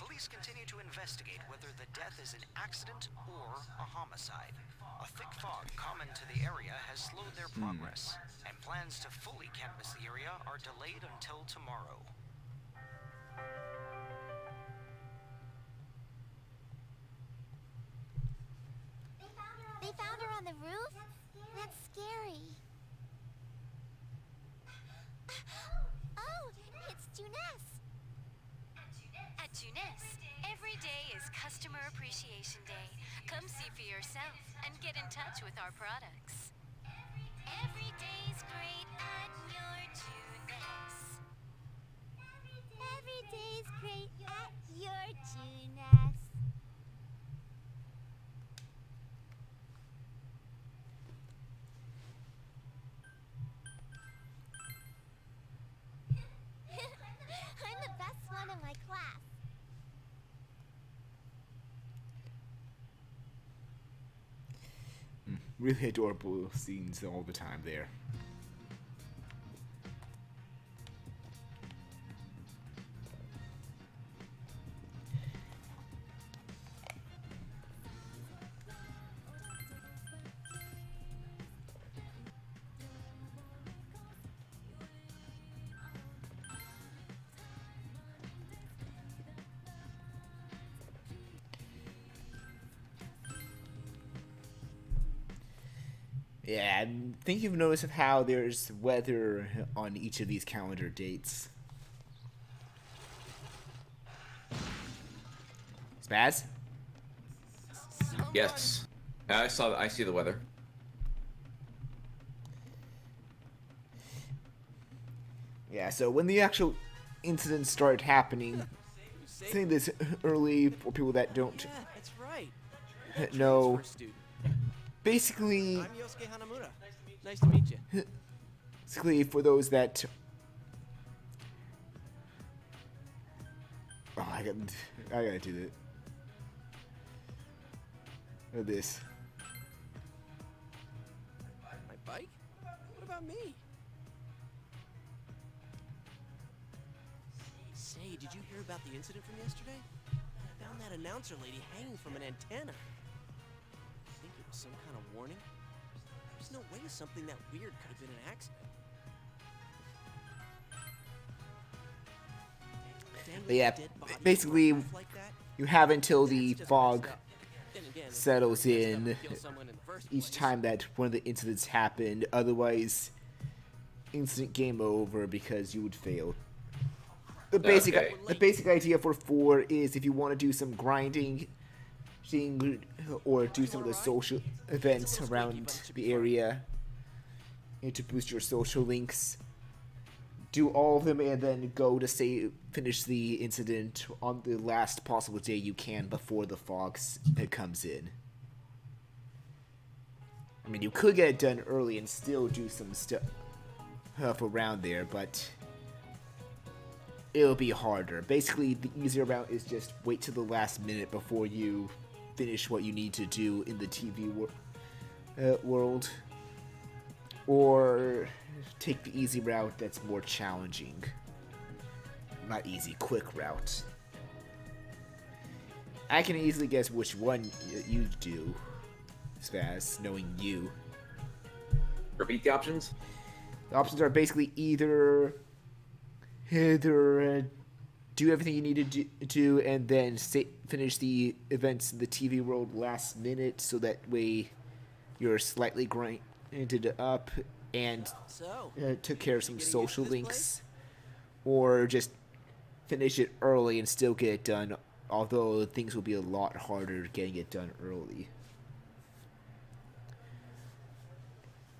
police continue to investigate whether the death is an accident or a homicide. A thick fog common to the area has slowed their progress, and plans to fully canvass the area are delayed until tomorrow. They found her on the roof? That's scary. Oh, it's Juness. At Juness, every day is Customer Appreciation Day. Come see for yourself and get in touch with our products. Every day's great at your Juness. Every day's great at your Juness. I'm the best one in my class. Really adorable scenes all the time there. Yeah, I think you've noticed of how there's weather on each of these calendar dates. Spaz? Yes. I see the weather. Yeah, so when the actual incident started happening, saying this early for people that don't That's right. know, Student. basically, I'm Yosuke Hanamura. Nice to meet you. basically for those that, oh, I gotta do that. Look at this. My bike? What about me? Say, did you hear about the incident from yesterday? I found that announcer lady hanging from an antenna. I think it was some kind of warning. There's no way something that weird could have been an accident. But yeah, basically, you have until the fog settles in each time that one of the incidents happened. Otherwise, instant game over because you would fail. The basic idea for 4 is if you want to do some grinding or do some of the social events around the area and to boost your social links, do all of them and then go to finish the incident on the last possible day you can before the fog comes in. I mean, you could get it done early and still do some stuff around there, but it'll be harder. Basically, the easier route is just wait till the last minute before you finish what you need to do in the TV world, or take the easy route that's more challenging. Not easy, quick route. I can easily guess which one you do, Spaz, knowing you. Repeat the options? The options are basically either do everything you need to do and then finish the events in the TV world last minute, so that way you're slightly grinded up and So, took care of some getting used social to this links, or just finish it early and still get it done, although things will be a lot harder getting it done early.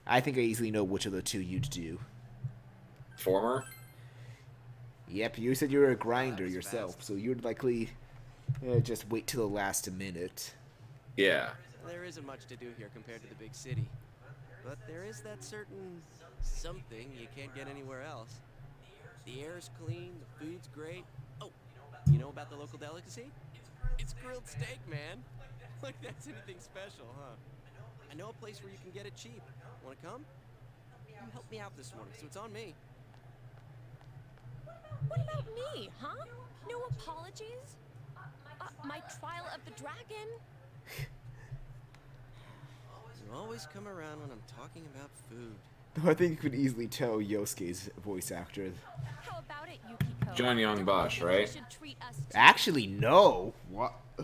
I think I easily know which of the two you'd do. Former? Yep, you said you were a grinder yourself, so you'd likely just wait till the last minute. Yeah. There isn't much to do here compared to the big city. But there is that certain something you can't get anywhere else. The air's clean, the food's great. Oh, you know about the local delicacy? It's grilled steak, man. Like that's anything special, huh? I know a place where you can get it cheap. Wanna come? You helped me out this morning, so it's on me. What about me, huh? No apologies? My trial of the dragon? You always come around when I'm talking about food. Though I think you could easily tell Yosuke's voice actor. How about it, Yukiko? John Young Bosch, right? Actually, no. What? I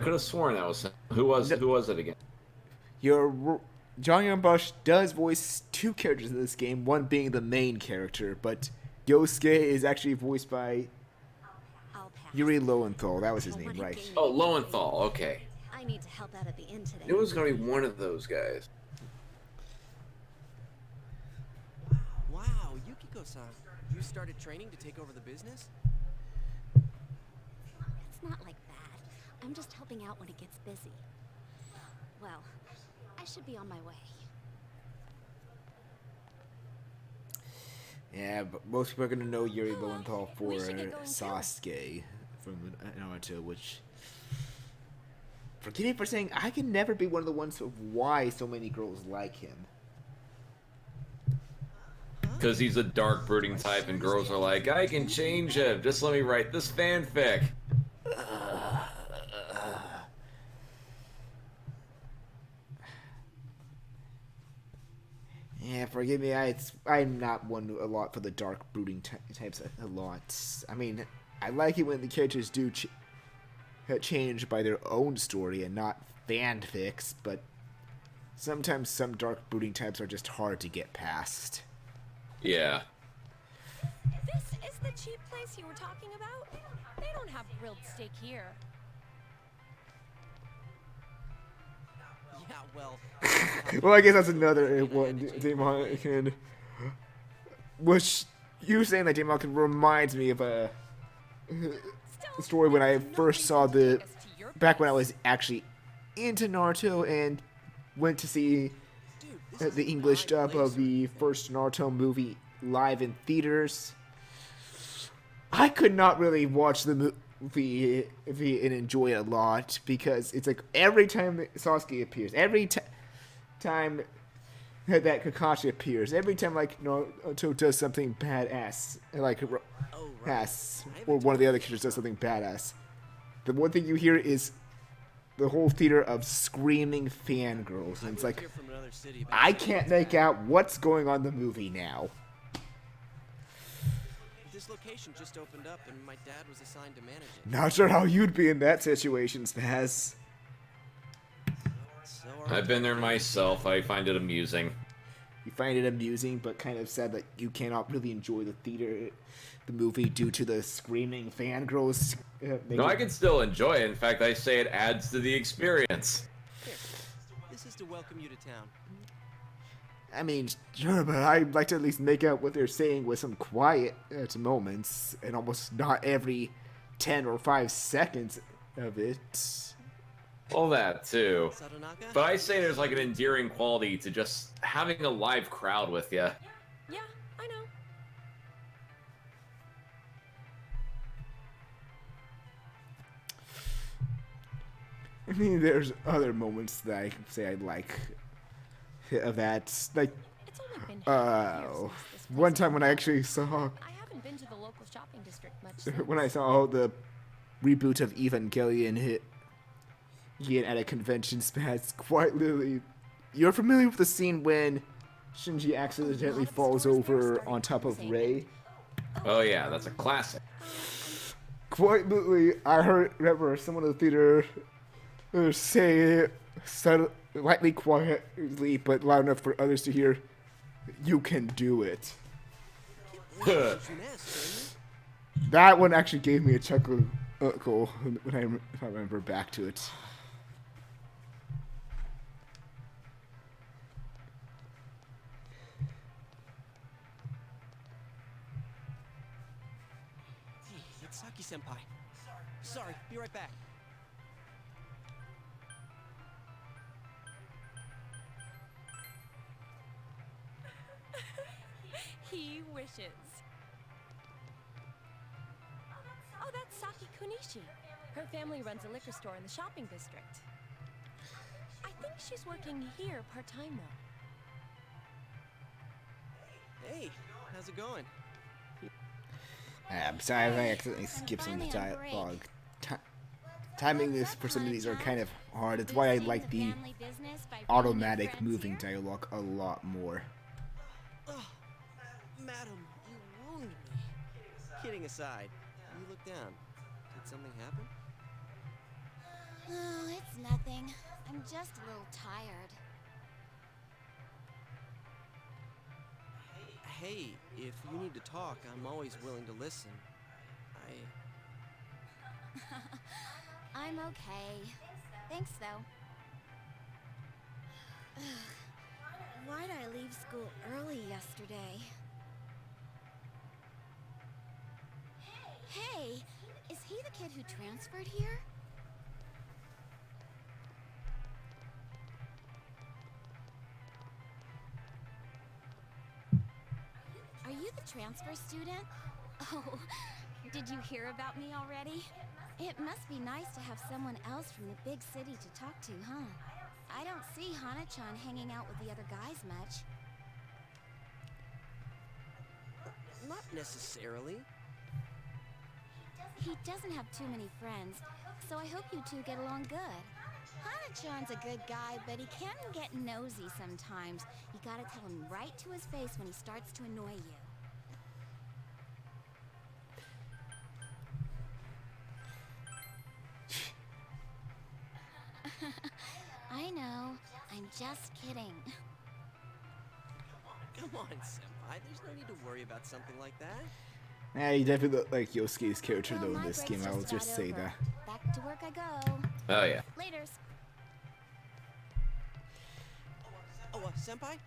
could have sworn that was him. Who was it again? John Young Bosch does voice two characters in this game, one being the main character, but Yosuke is actually voiced by Yuri Lowenthal. That was his name, right? Oh, Lowenthal. Okay. I need to help out at the inn today. It was going to be one of those guys. Wow, Yukiko-san, you started training to take over the business? It's not like that. I'm just helping out when it gets busy. Well, I should be on my way. Yeah, but most people are going to know Yuri Lowenthal for Sasuke from Naruto, which... Forgive me for saying, I can never be one of the ones of why so many girls like him. Because he's a dark, brooding type, and girls are like, I can change him. Just let me write this fanfic. Yeah, forgive me. I'm not one a lot for the dark, brooding types a lot. I mean, I like it when the characters do change by their own story and not fanfics, but sometimes some dark, brooding types are just hard to get past. Yeah. This is the cheap place you were talking about? They don't have grilled steak here. Yeah, well... Well, I guess that's another one, Daemon. Which, you saying that Daemon reminds me of a story when I first saw back when I was actually into Naruto and went to see the English dub of the first Naruto movie live in theaters. I could not really watch the movie and enjoy it a lot because it's like every time Sasuke appears, every time that Kakashi appears, every time like Naruto does something badass, like or one of the other characters does something badass, the one thing you hear is the whole theater of screaming fangirls, and it's like I can't make out what's going on in the movie now. This location just opened up and my dad was assigned to manage it. Not sure how you'd be in that situation, Spaz. I've been there myself. I find it amusing. You find it amusing, but kind of sad that you cannot really enjoy the movie due to the screaming fangirls. No, I can still enjoy it. In fact, I say it adds to the experience. Here, this is to welcome you to town. I mean, sure, but I'd like to at least make out what they're saying with some quiet moments, and almost not every 10 or 5 seconds of it. All that, too. But I say there's like an endearing quality to just having a live crowd with you. Yeah, I know. I mean, there's other moments that I can say I'd like of that. Like, one time when I actually saw... I haven't been to the local shopping district much. When I saw the reboot of Evangelion hit at a convention, Spaz, quite literally... You're familiar with the scene when Shinji accidentally falls over on top of Rei? Oh yeah, that's a classic. Quite literally, I remember someone in the theater say lightly, quietly, but loud enough for others to hear, "You can do it." That one actually gave me a chuckle when I remember back to it. Hey, it's Saki-senpai. Sorry, be right back. He wishes. Oh, that's Saki Kunishi. Her family runs a liquor store in the shopping district. I think she's working here part-time, though. Hey, how's it going? I'm sorry if I accidentally skipped some of the dialogue. Timing this for some of these are kind of hard. That's why I like the automatic moving dialogue a lot more. Oh, madam, you wounded me. Kidding aside, you look down. Did something happen? Oh, it's nothing. I'm just a little tired. Hey, if you need to talk, I'm always willing to listen. I'm okay. Thanks, though. Why'd I leave school early yesterday? Hey, is he the kid who transferred here? Are you the transfer student? Oh, did you hear about me already? It must be nice to have someone else from the big city to talk to, huh? I don't see Hana-chan hanging out with the other guys much. Not necessarily. He doesn't have too many friends, so I hope you two get along good. Hana-chan's a good guy, but he can get nosy sometimes. You gotta tell him right to his face when he starts to annoy you. I know. I'm just kidding. Come on, senpai. There's no need to worry about something like that. You definitely look like Yosuke's character though in this game. I will just say that. Back to work I go. Oh yeah. Laters. Oh, senpai?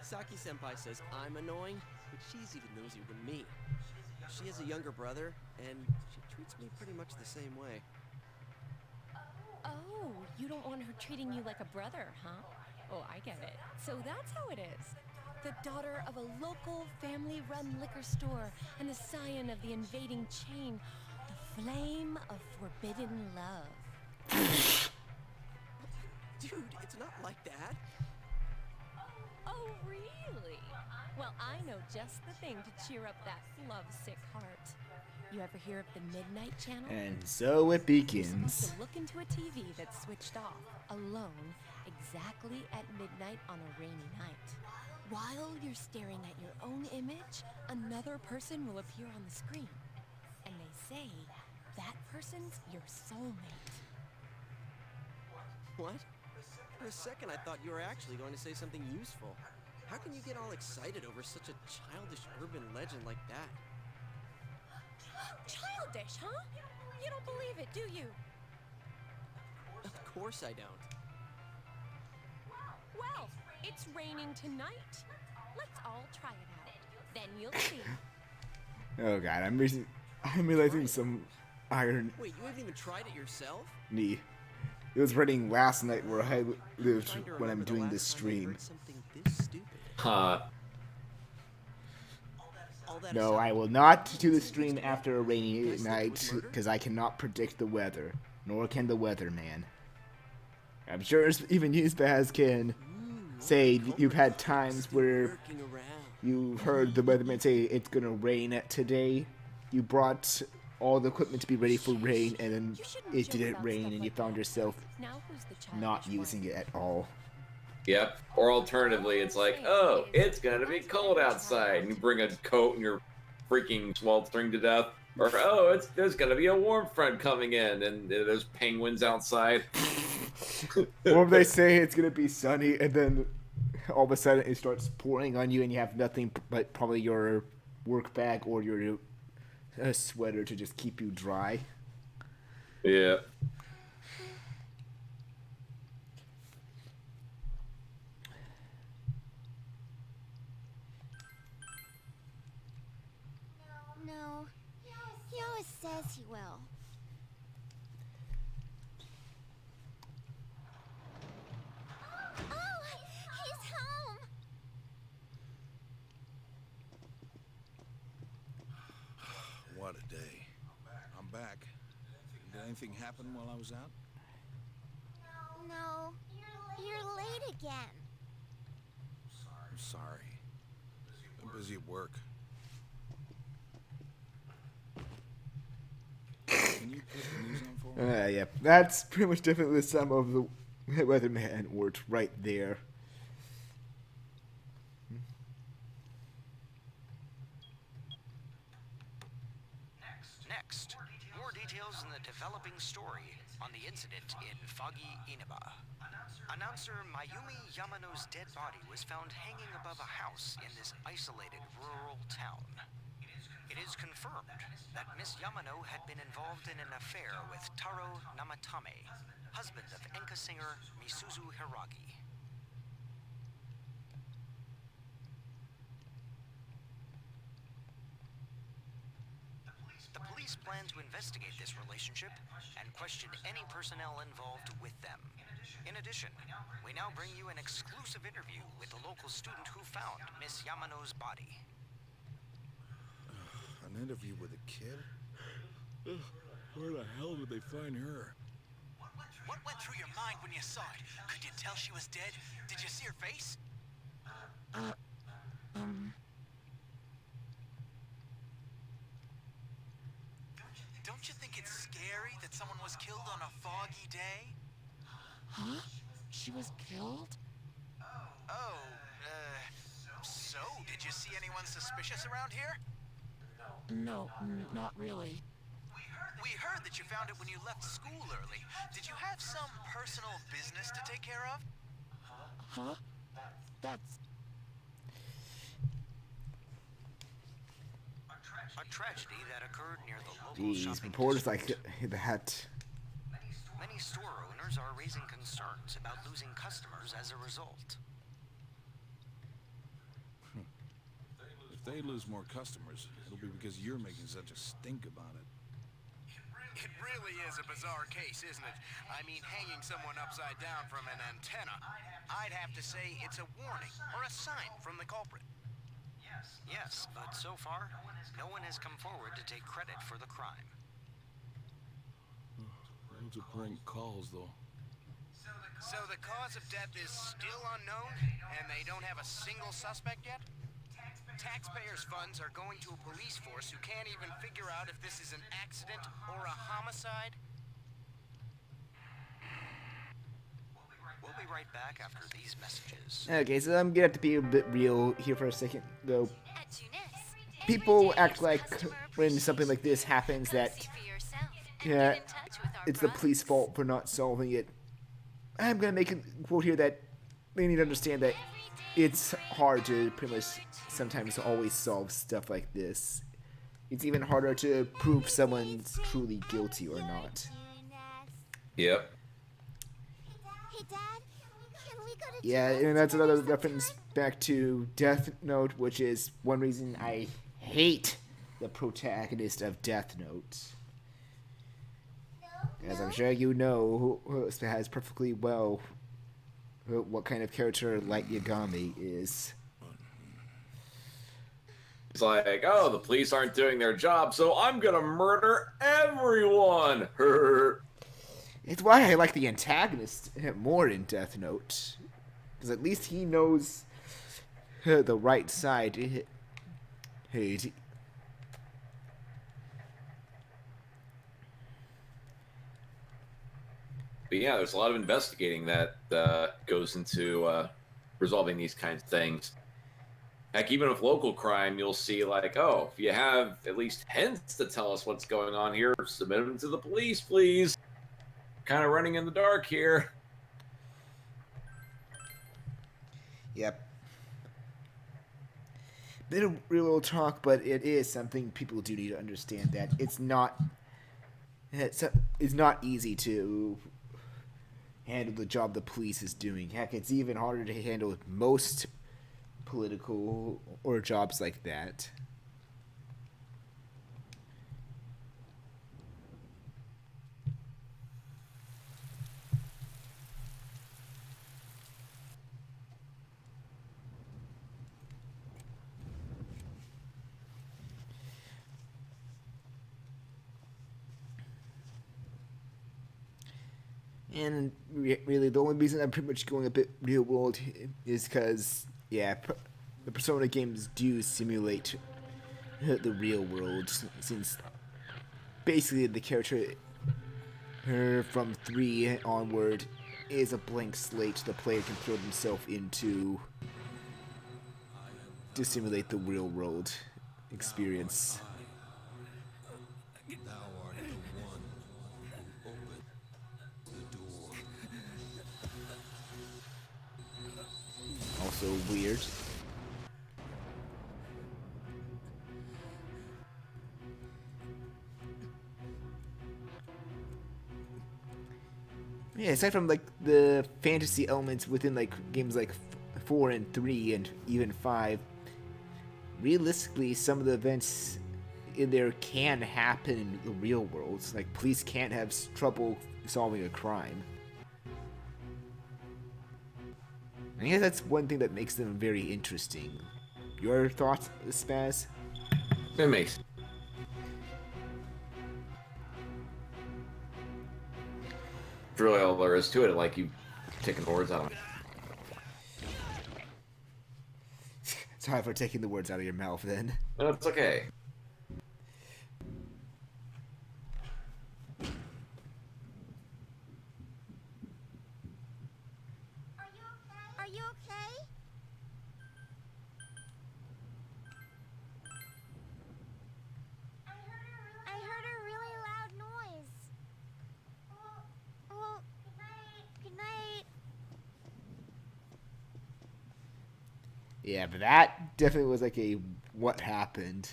Saki-senpai says I'm annoying, but she's even nosier than me. She has a younger brother, and she treats me pretty much the same way. Oh, you don't want her treating you like a brother, huh? Oh, I get it. So that's how it is. The daughter of a local family-run liquor store and the scion of the invading chain. The flame of forbidden love. Dude, it's not like that. Oh, really? Well, I know just the thing to cheer up that lovesick heart. You ever hear of the Midnight Channel? And so it You're supposed begins. to look into a TV that's switched off, alone, exactly at midnight on a rainy night. While you're staring at your own image, another person will appear on the screen. And they say that person's your soulmate. What? For a second, I thought you were actually going to say something useful. How can you get all excited over such a childish urban legend like that? Childish, huh? You don't believe it, do you? Of course I don't. Well, it's raining tonight. Let's all try it out. Then you'll see. Oh god, I'm realizing some irony. Wait, you haven't even tried it yourself? It was raining last night where I lived when I'm doing this stream. No, I will not do the stream after a rainy night because I cannot predict the weather, nor can the weatherman. I'm sure even you, Spaz, can say you've had times where you heard the weatherman say it's gonna rain today. You brought all the equipment to be ready for rain, and then it didn't rain, and you found yourself not using it at all. Yep. Or alternatively, it's like, oh, it's gonna be cold outside, and you bring a coat and you're freaking sweltering to death. Or, oh, there's gonna be a warm front coming in, and there's penguins outside. Or they say it's gonna be sunny, and then all of a sudden it starts pouring on you, and you have nothing but probably your work bag or your sweater to just keep you dry. Yeah. No. He always says he will. Oh, he's home! What a day. I'm back. Did anything happen while I was out? No. You're late again. I'm sorry. I'm busy at work. Can you put the news on for me? Yeah, that's pretty much definitely the sum of the weatherman words right there. Next, more details in the developing story on the incident in foggy Inaba. Announcer Mayumi Yamano's dead body was found hanging above a house in this isolated rural town. It is confirmed that Miss Yamano had been involved in an affair with Taro Namatame, husband of enka singer Misuzu Hiragi. The police plan to investigate this relationship and question any personnel involved with them. In addition, we now bring you an exclusive interview with the local student who found Miss Yamano's body. An interview with a kid? Where the hell did they find her? What went through your mind when you saw it? Could you tell she was dead? Did you see her face? Don't you think it's scary that someone was killed on a foggy day? Huh? She was killed? Oh, so did you see anyone suspicious around here? No, not really. We heard that you found it when you left school early. Did you have some personal business to take care of? Huh? That's... A tragedy that occurred near the local Jeez, shopping reporters district. like that. Many store owners are raising concerns about losing customers as a result. If they lose more customers, it'll be because you're making such a stink about it. It really is a bizarre case, isn't it? I mean, hanging someone upside down from an antenna. I'd have to say it's a warning or a sign from the culprit. Yes, but so far, no one has come forward to take credit for the crime. Loads of prank calls, though. So the cause of death is still unknown, and they don't have a single suspect yet? Taxpayers' funds are going to a police force who can't even figure out if this is an accident or a homicide? We'll be right back after these messages. Okay, so I'm gonna have to be a bit real here for a second, though. People act like when something like this happens that it's the police's fault for not solving it. I'm gonna make a quote here that they need to understand that it's hard to pretty much sometimes always solve stuff like this. It's even harder to prove someone's truly guilty or not. Yep. Hey, Dad, can we go to Yeah, and that's another reference back to Death Note, which is one reason I hate the protagonist of Death Note. As I'm sure you know, who has perfectly well what kind of character Light Yagami is. It's like, oh, the police aren't doing their job, so I'm gonna murder everyone. It's why I like the antagonist more in Death Note, because at least he knows the right side. But yeah, there's a lot of investigating that goes into resolving these kinds of things. Heck, even with local crime, you'll see like, oh, if you have at least hints to tell us what's going on here, submit them to the police, please. Kind of running in the dark here. Yep. Bit of real old talk, but it is something people do need to understand that it's not easy to handle the job the police is doing. Heck, it's even harder to handle most political or jobs like that. And really, the only reason I'm pretty much going a bit real world is because, yeah, the Persona games do simulate the real world, since basically the character from 3 onward is a blank slate the player can throw himself into to simulate the real world experience. Thou art the one who opens the door. Also weird. Yeah, aside from like the fantasy elements within like games like 4 and 3 and even 5, realistically some of the events in there can happen in the real world. Like police can't have trouble solving a crime. I guess that's one thing that makes them very interesting. Your thoughts, Spaz? It makes. Really all there is to it, like you taking words out of it. Sorry for taking the words out of your mouth then. No, it's okay. Are you okay? I heard a really loud noise. Well, good night. Yeah, but that definitely was like a what happened.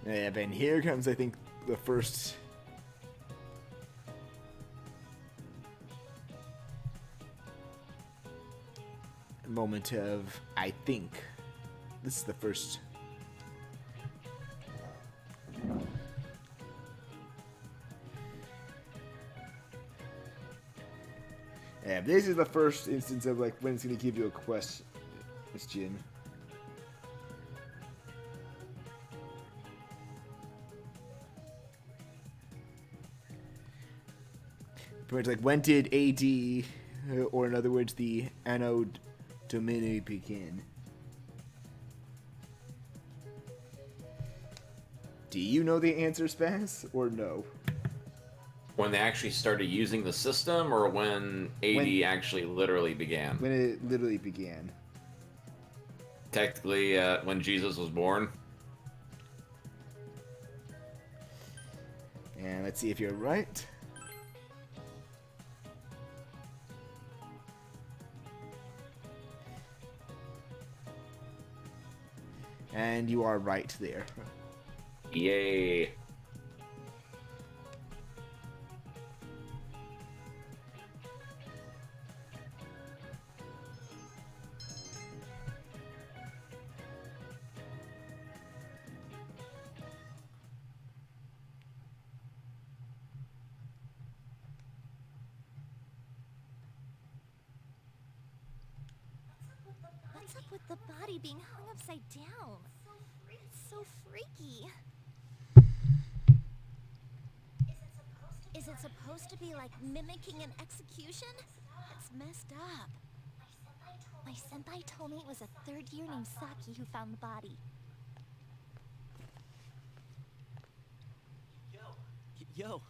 Yeah, then here comes, I think, the first moment of, I think, this is the first. Yeah, this is the first instance of like when it's gonna give you a question. But it's like, when did AD, or in other words, the Anno Domini begin? Do you know the answer, Spaz, or no? When they actually started using the system, or when AD actually literally began? When it literally began. Technically, when Jesus was born. And let's see if you're right. And you are right there. Yay. What's up with the body being hung upside down? It's so freaky. Is it supposed to be like mimicking an execution? It's messed up. My Senpai told me it was a third year named Saki who found the body. Yo.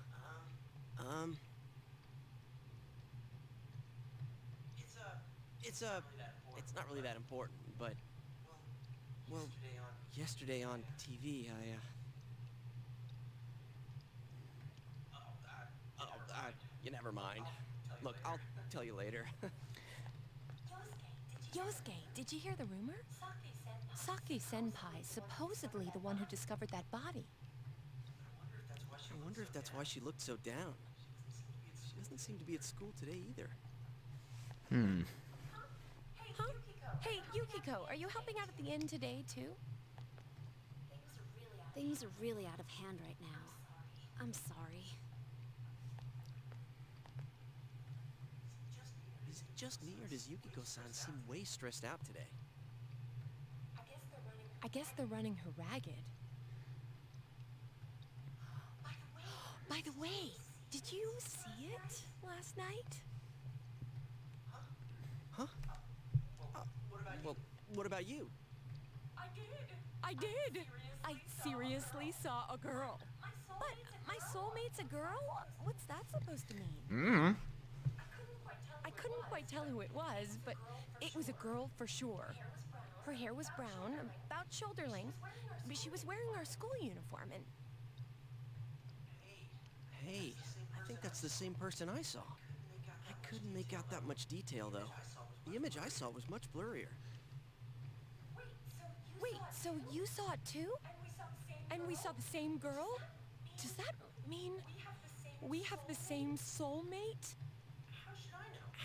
It's not really that important, but... Well, yesterday on TV, you never mind. Look, I'll tell you later. Yosuke, did you hear the rumor? Saki-senpai, supposedly the one who discovered that body. I wonder if that's why she looked so down. She doesn't seem to be at school today either. Huh? Hey, Yukiko, are you helping out at the inn today, too? Things are really out of hand right now. I'm sorry. Is it just me, or does Yukiko-san seem way stressed out today? I guess they're running her ragged. By the way, did you see it last night? Huh? Well, what about you? I did! I seriously saw a girl. But my soulmate's a girl? What's that supposed to mean? I couldn't quite tell who it was, but it was a girl for sure. Her hair was brown, about shoulder length, but she was wearing our school uniform and... Hey, I think that's the same person I saw. I couldn't make out that much detail, though. The image I saw was much blurrier. Wait, so you saw it too? And we saw the same girl? Does that mean we have the same soulmate?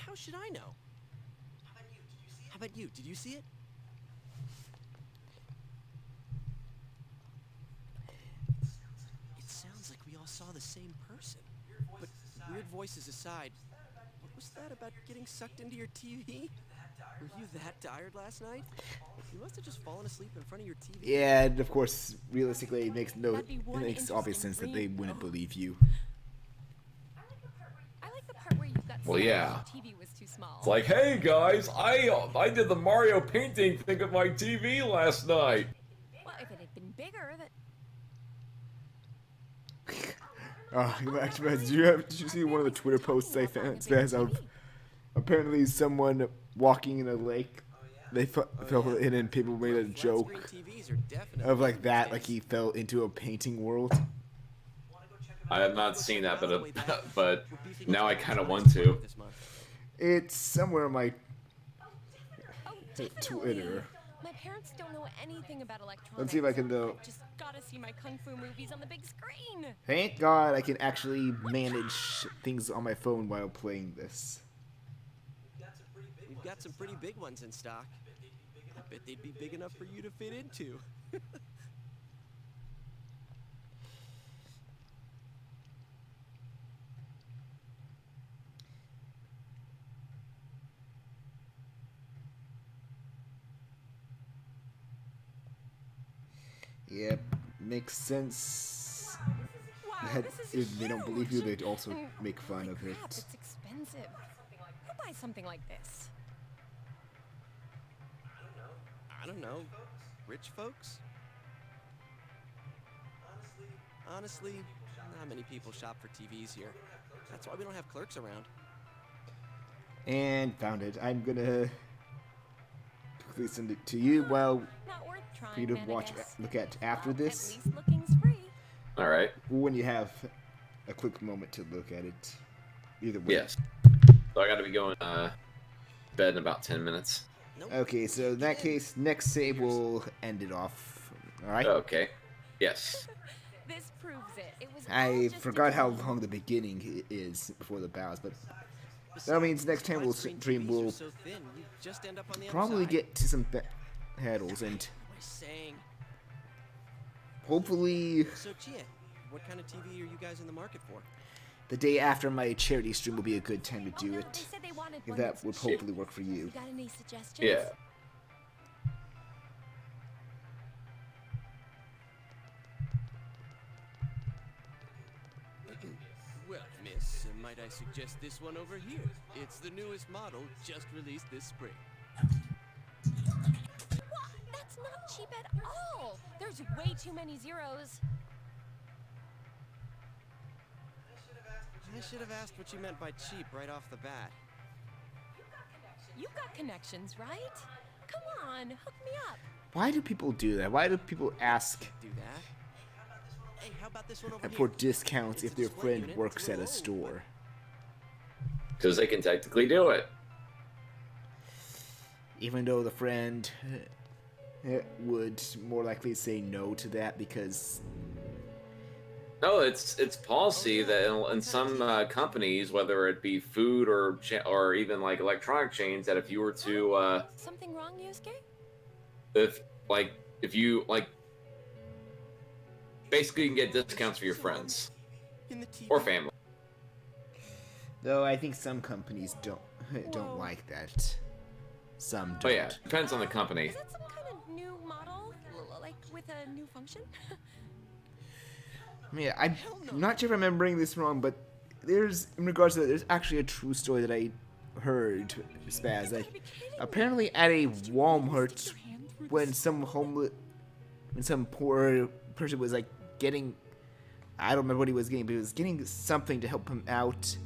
How should I know? How about you? Did you see it? It sounds like we all saw the same person. But weird voices aside, what was that about getting sucked into your TV? Were you that tired last night? You must have just fallen asleep in front of your TV. Yeah, and of course, realistically, it makes obvious sense that they wouldn't believe you. I like the part where you got Well, yeah. the TV was too small. It's like, hey guys, I did the Mario painting thing of my TV last night. Well, if it had been bigger, that... Did you see one of the Twitter posts I found? Spaz, of apparently someone walking in a lake. They fell in and people made a joke of like that, like he fell into a painting world. I have not seen that, but now I kind of want to. It's somewhere on my Twitter. My parents don't know anything about electronics. Let's see if I can do. Just gotta see my kung fu movies on the big screen. Thank God I can actually manage things on my phone while playing this. We've got some pretty big ones in stock. I bet they'd be big enough for you to fit into. Yep, makes sense. Wow, That this is if they don't believe you, they'd also make fun of it. Crap, it's expensive. Who buys something like this? I don't know. Rich folks? Honestly, not many people shop for TVs here. That's why we don't have clerks around. And found it. I'm gonna quickly send it to you while for you to watch, look at after this. At least looking's free. All right. When you have a quick moment to look at it. Either way. Yes. So I got to be going to bed in about 10 minutes. Okay, so in that case, next save will end it off. All right. Okay. Yes. This proves it. It was I forgot how long the beginning is before the bows, but that means next time we'll stream we'll probably get to some battles and hopefully So, Chia, what kind of TV are you guys in the market for? the day after my charity stream will be a good time to do it. If that would hopefully work for you. Got any suggestions? Yeah. Well, miss, might I suggest this one over here? It's the newest model, just released this spring. not cheap at all. There's way too many zeros. I should have asked what you meant by cheap right off the bat. You've got connections, right? Come on, hook me up. Why do people do that? Why do people ask Do that? Hey, how about this one over for here? discounts It's if a their display friend unit, works it's a at a little old, store? Because they can technically do it. Even though the friend would more likely say no to that because... No, it's policy that in some companies, whether it be food or even like electronic chains, that if you were to Something wrong, Yusuke? if you basically you can get discounts for your friends or family. Though I think some companies don't like that. Some don't. Oh yeah, depends on the company. Is that some kind of new model? Like with a new function? I mean, I'm not sure if I'm remembering this wrong, but in regards to that, there's actually a true story that I heard, Spaz. Like, apparently at a Walmart, when some poor person was like getting, I don't remember what he was getting, but he was getting something to help him out.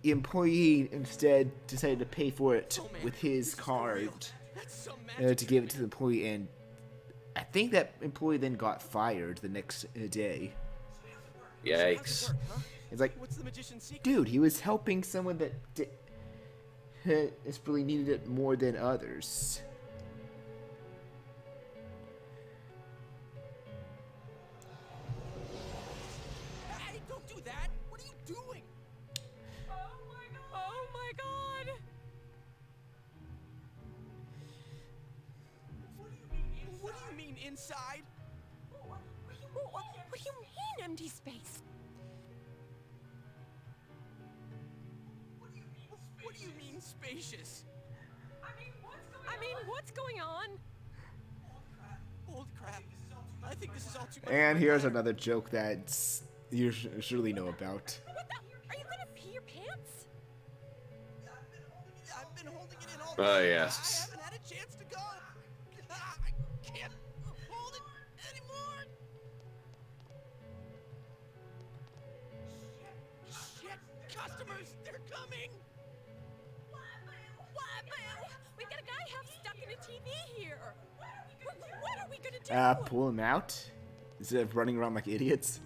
The employee instead decided to pay for it with his card to give it to the employee, and I think that employee then got fired the next day. Yikes. It's like, dude, he was helping someone that really needed it more than others. Hey, don't do that! What are you doing? Oh my god! What do you mean inside? What do you mean, empty space? What do you mean spacious? I mean, what's going on? Old crap. I think this is all too much. And here's another joke that you surely know about. What the? Are you gonna pee your pants? I've been holding it in all Oh day. yes. I haven't had a chance to go. I can't hold it anymore. Shit, customers, they're coming. We got a guy half stuck in a TV here. What are we gonna do? Pull him out instead of running around like idiots.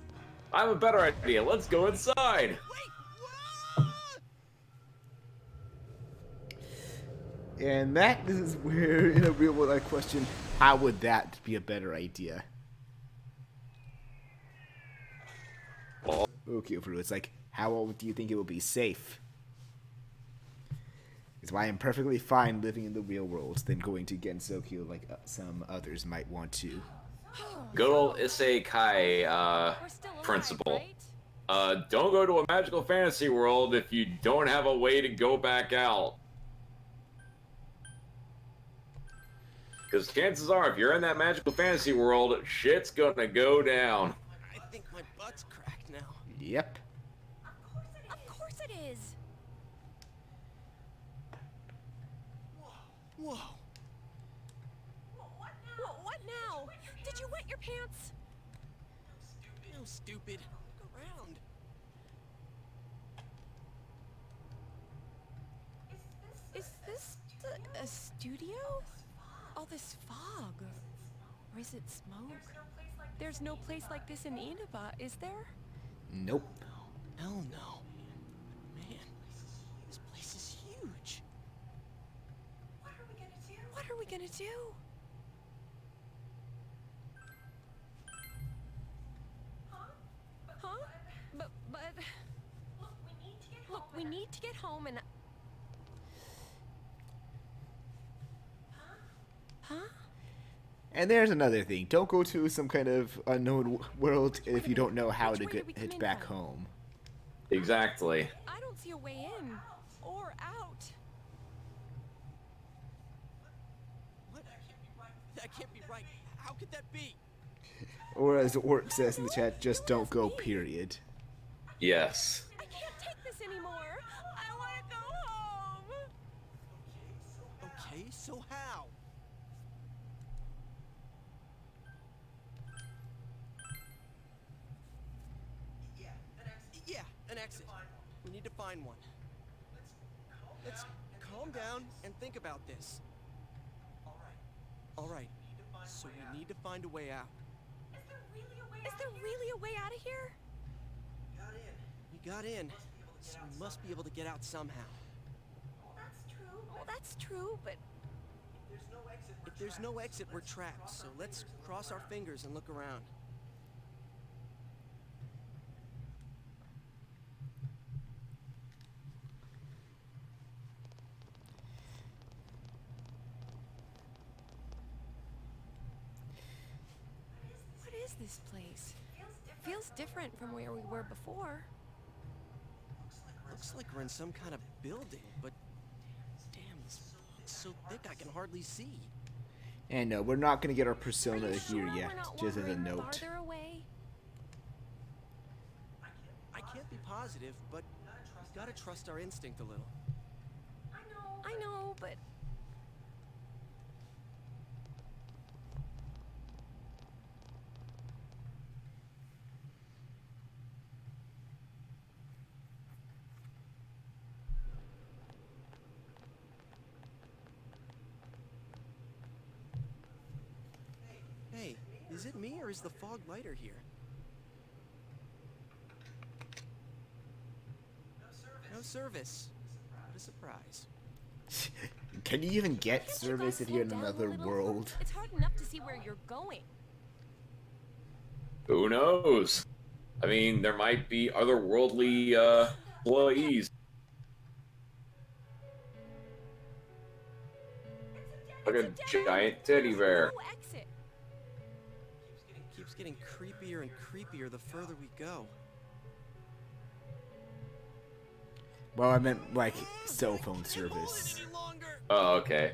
I have a better idea. Let's go inside. And that is where, in a real world, I question, how would that be a better idea? Okay, Fruit, it's like, how do you think it will be safe? It's why I'm perfectly fine living in the real world than going to Gensokyo like some others might want to. Good old isekai principle. Don't go to a magical fantasy world if you don't have a way to go back out. Because chances are, if you're in that magical fantasy world, shit's gonna go down. I think my butt's cracked now. Yep. Of course it is. Whoa. What now? Did you wet your pants? No, stupid. Look around. Is this a studio? All this fog. Or is it smoke? There's no place like this in Inaba, is there? Nope. Hell no. Man, this place is huge. What are we gonna do? What are we gonna do? Huh? But look, we need to get home and Huh? And there's another thing. Don't go to some kind of unknown world if you don't know how to get back home. Exactly. I don't see a way in or out. What? That can't be right. How could that be? Or as Ort says in the chat, just don't go, period. Yes. I can't take this anymore. I want to go home. Okay, so how? exit. We need to find one. Let's calm down and think about this. All right. So we need to find a way out. Is there really a way out of here? We got in, so we must be able to get out somehow. Well, that's true, but If there's no exit, we're trapped. So let's cross our fingers and look around. what is this place? Feels different from where we were before. Looks like we're in some kind of building, but damn, this is so thick I can hardly see. And no, we're not going to get our persona here Sure yet, we're not just as a wandering note. farther away? I can't be positive, but we've got to trust our instinct a little. I know, but Hey, is it me or is the fog lighter here? No service. What a surprise. Can you even get service if you're in another world? it's hard enough to see where you're going. Who knows? I mean, there might be otherworldly employees. Like a giant teddy bear. No exit. Keeps getting creepier and creepier the further we go. Well, I meant like cell phone service. Oh, okay.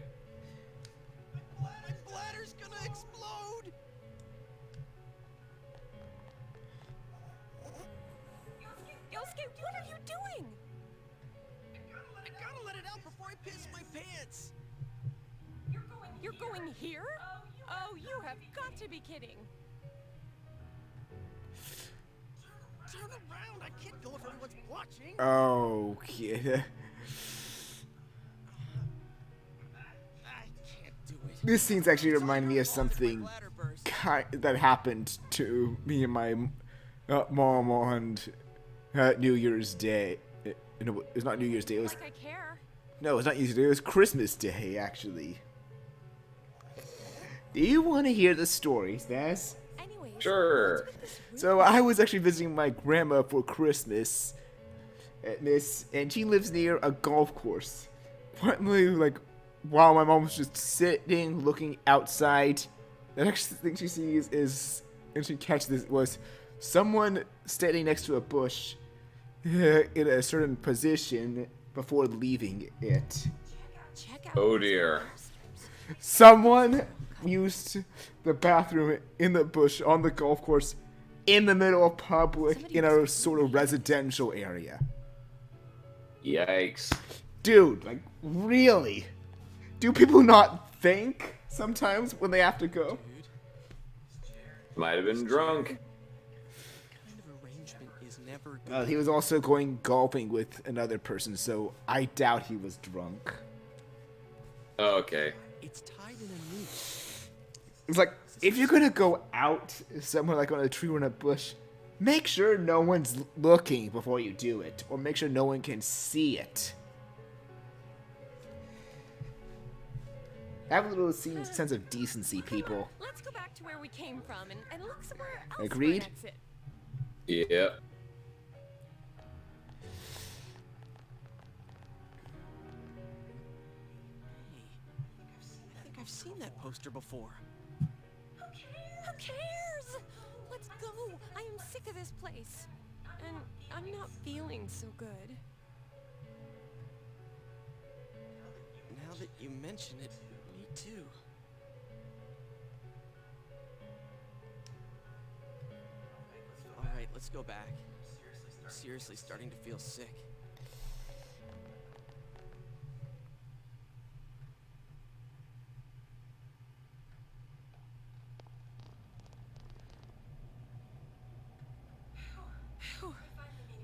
My bladder's gonna explode. Yosuke, what are you doing? I gotta let it out before I piss my pants. You're going here? Oh, you have got to be kidding. Turn around! I can't go if everyone's watching. Oh, kid. I can't do it. This scene's actually reminding me of something that happened to me and my mom on New Year's Day. It's not New Year's Day. It was. Like I care. No, it's not New Year's Day. It was Christmas Day, actually. Do you want to hear the story, Stas? Sure. So I was actually visiting my grandma for Christmas, and she lives near a golf course. Finally, like, while my mom was just sitting, looking outside, the next thing she sees is, and she catches this, was someone standing next to a bush in a certain position before leaving it. Oh dear. Someone used the bathroom in the bush on the golf course in the middle of public in a sort of residential area. Yikes. Dude, like, really? Do people not think sometimes when they have to go? Might have been drunk. Kind of arrangement is never good. He was also going golfing with another person, so I doubt he was drunk. Oh, okay. It's tied in a noose. It's like, if you're gonna go out somewhere like on a tree or in a bush, make sure no one's looking before you do it, or make sure no one can see it. Have a little sense of decency, people. Let's go back to where we came from and look somewhere else. Agreed? For an exit. Yeah. I think I've seen that poster before. Who cares? Let's go. I am sick of this place. And I'm not feeling so good. Now that you mention it, me too. Alright, let's go back. I'm seriously starting to feel sick.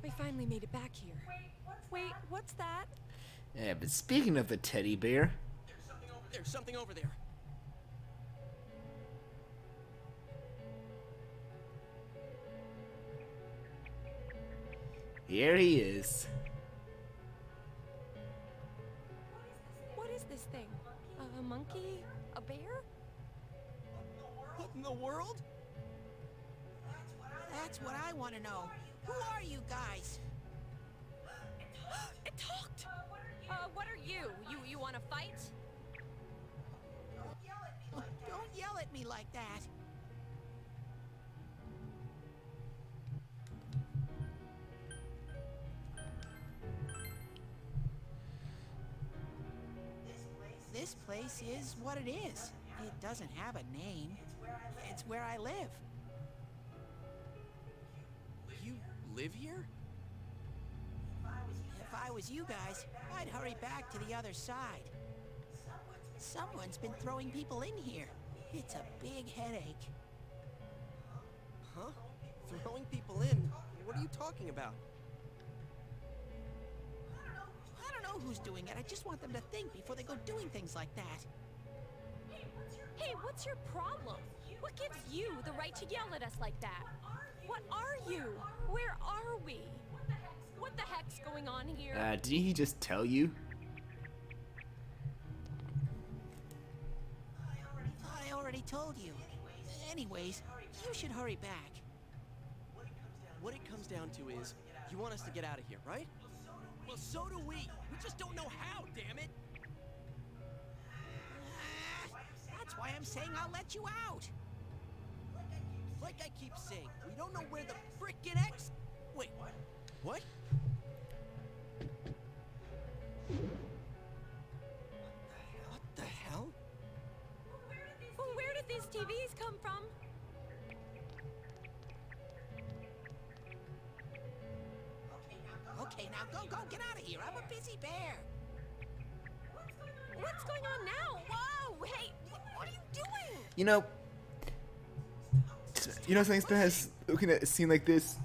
We finally finally made it back here. Wait, what's that? Yeah, but speaking of the teddy bear, There's something over there. here he is. What is this thing? A monkey? A bear? What in the world? That's what I want to know. Who are you guys? It talked! What are you? You want to fight? Don't yell at me like that. This place is what it is. It doesn't have a name. It's where I live. You live here? If I was you guys, I'd hurry back to the other side. Someone's been throwing people in here. It's a big headache. Huh? Throwing people in? What are you talking about? I don't know who's doing it. I just want them to think before they go doing things like that. Hey, what's your problem? What gives you the right to yell at us like that? What are you? Where are we? What the heck's going on here? Didn't he just tell you? I already told you. Anyways, you should hurry back. What it comes down to is, you want us to get out of here, right? Well, so do we. We just don't know how, damn it. That's why I'm saying I'll let you out. Like I keep saying, we don't know where the frickin' X... Wait, what? What the hell? Well, where did these TVs come from? Okay, now go, get out of here. I'm a busy bear. What's going on now? Whoa! Hey, what are you doing? You know, something has looking at a scene like this.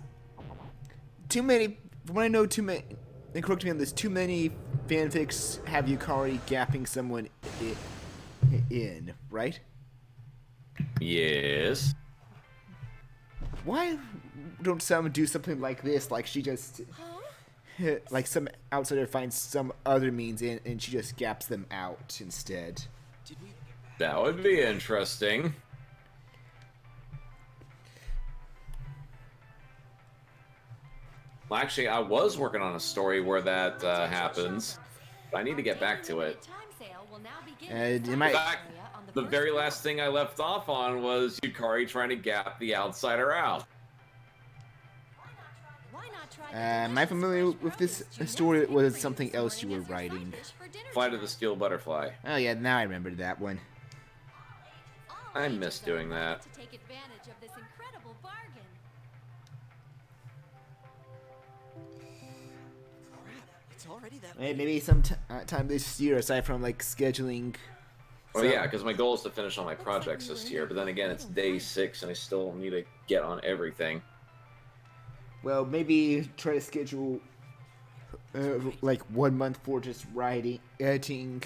Too many, from what I know, and correct me on this, too many fanfics have Yukari gapping someone in, right? Yes. Why don't some do something like this? Like she just, like some outsider finds some other means in, and she just gaps them out instead. That would be interesting. Well, actually, I was working on a story where that happens. But I need to get back to it. It In might. fact, the very last thing I left off on was Yukari trying to gap the outsider out. Am I familiar with this story? Or was it something else you were writing? Flight of the Steel Butterfly. Oh yeah, now I remember that one. I miss doing that. To take advantage of this incredible bargain. It's already that Maybe some time this year, aside from like scheduling. Oh yeah, because my goal is to finish all my projects this year, but then again, it's day 6 and I still need to get on everything. Well, maybe try to schedule like 1 month for just writing, editing,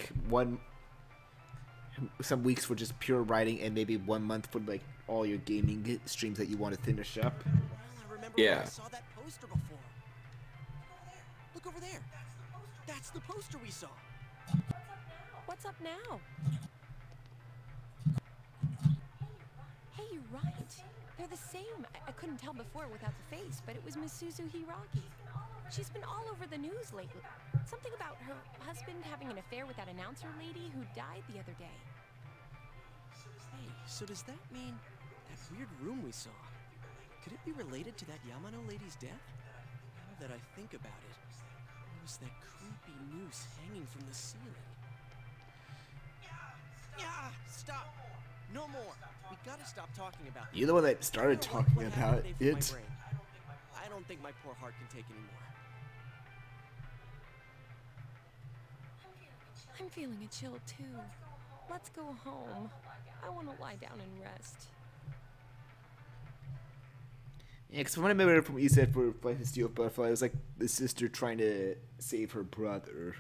some weeks for just pure writing, and maybe 1 month for like all your gaming streams that you want to finish up. I remember Yeah. when I saw that poster before. Look over there. That's the poster we saw. What's up now? Hey, you're right. They're the same. I couldn't tell before without the face, but it was Misuzu Hiragi. She's been all over the news lately. Something about her husband having an affair with that announcer lady who died the other day. Hey, so does that mean that weird room we saw? Could it be related to that Yamano lady's death? Now that I think about it, there was that creepy noose hanging from the ceiling. Yeah, stop! No more. We gotta stop talking about this. You're the one that started I don't like talking what happened about today for my it. brain. I don't think my poor heart can take anymore. I'm feeling a chill too. Let's go home. I want to lie down and rest. Yeah, because when I remember from what you said for Flight of the Steel Butterfly, it was like the sister trying to save her brother.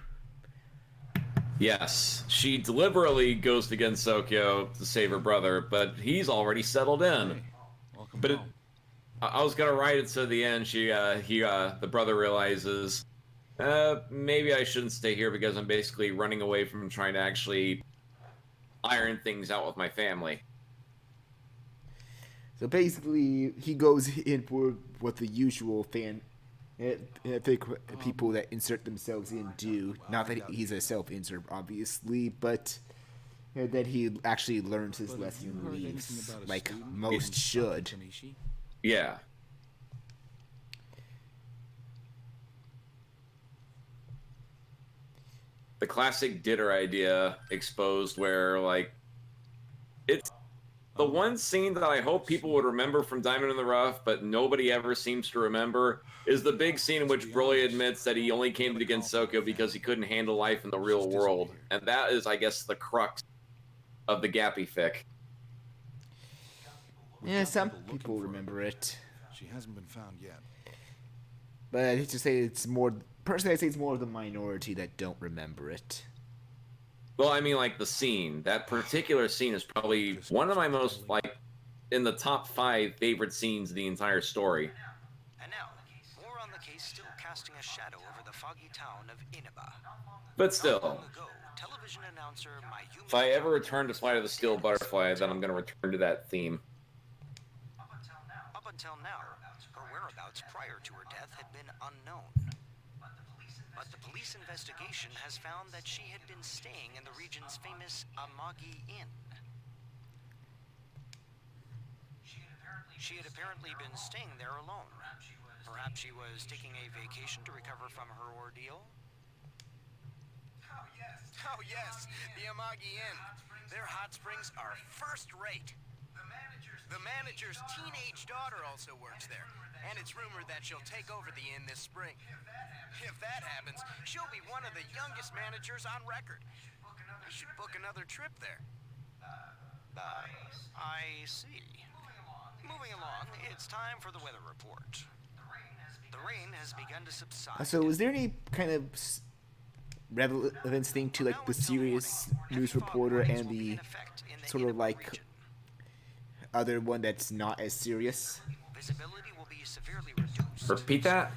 Yes, she deliberately goes to Gensokyo to save her brother, but he's already settled in. Welcome But home. I was gonna write it to the end. The brother realizes, maybe I shouldn't stay here because I'm basically running away from trying to actually iron things out with my family. So basically, he goes in for what the usual people that insert themselves in do. Not that he's a self-insert, obviously, but that he actually learns his lesson and leaves, like most should. Yeah. The classic Ditter idea exposed where, like, it's the one scene that I hope people would remember from Diamond in the Rough, but nobody ever seems to remember, is the big scene in which Broly admits that he only came to Gensokyo because he couldn't handle life in the real world. And that is, I guess, the crux of the Gappy fic. Yeah, some people remember it. She hasn't been found yet. But I hate to say it's more... Personally, I'd say it's more of the minority that don't remember it. Well, I mean, like, the scene. That particular scene is probably one of my most, like, in the top 5 favorite scenes of the entire story. And now, more on the case still casting a shadow over the foggy town of Inaba. But still, Television announcer Mayumi if I ever return to Flight of the Steel Butterfly, then I'm going to return to that theme. Up until now, her whereabouts prior to her death had been unknown. But the police investigation has found that she had been staying in the region's famous Amagi Inn. She had apparently been staying there alone. Perhaps she was taking a vacation to recover from her ordeal? Oh yes, the Amagi Inn. Their hot springs are first rate. The manager's teenage daughter also works there, and it's rumored that she'll take over the inn this spring. If that happens, she'll be one of the youngest managers on record. We should book another trip there. I see. Moving along, it's time for the weather report. The rain has begun to subside. So is there any kind of relevance thing to, like, the serious news reporter and the sort of, like, other one that's not as serious? Visibility will be severely reduced. Repeat that?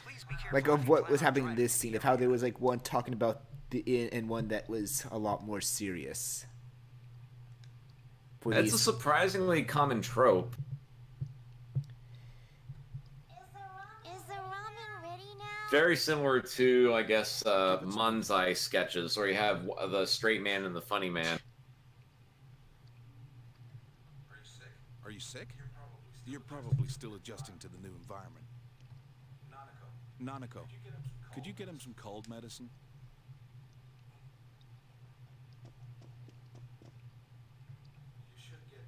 Like, of what was happening in this scene, of how there was, like, one talking about the inn and one that was a lot more serious. That's a surprisingly common trope. Is the ramen ready now? Very similar to, I guess, Manzai sketches, where you have the straight man and the funny man. Are you sick? You're probably still adjusting to the new environment. Nanako, could you get him some cold medicine?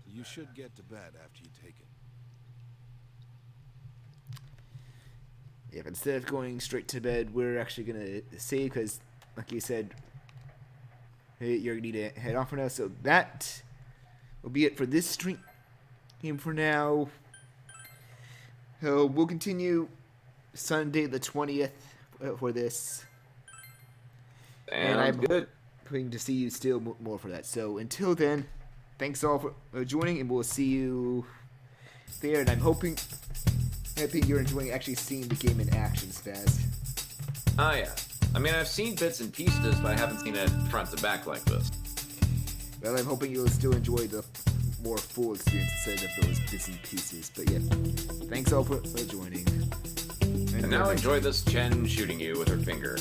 You should get to bed after you take it. Yeah, but instead of going straight to bed, we're actually going to save because, like you said, hey, you're going to need to head off for now. So that will be it for this stream for now. So we'll continue Sunday the 20th for this. And I'm hoping to see you still more for that. So until then, thanks all for joining, and we'll see you there. And I'm hoping you're enjoying actually seeing the game in action, Spaz. Oh yeah. I mean, I've seen bits and pieces, but I haven't seen it front to back like this. Well, I'm hoping you'll still enjoy the more full experience instead of those bits and pieces. But yeah, thanks all for joining. And now enjoy this Chen shooting you with her finger.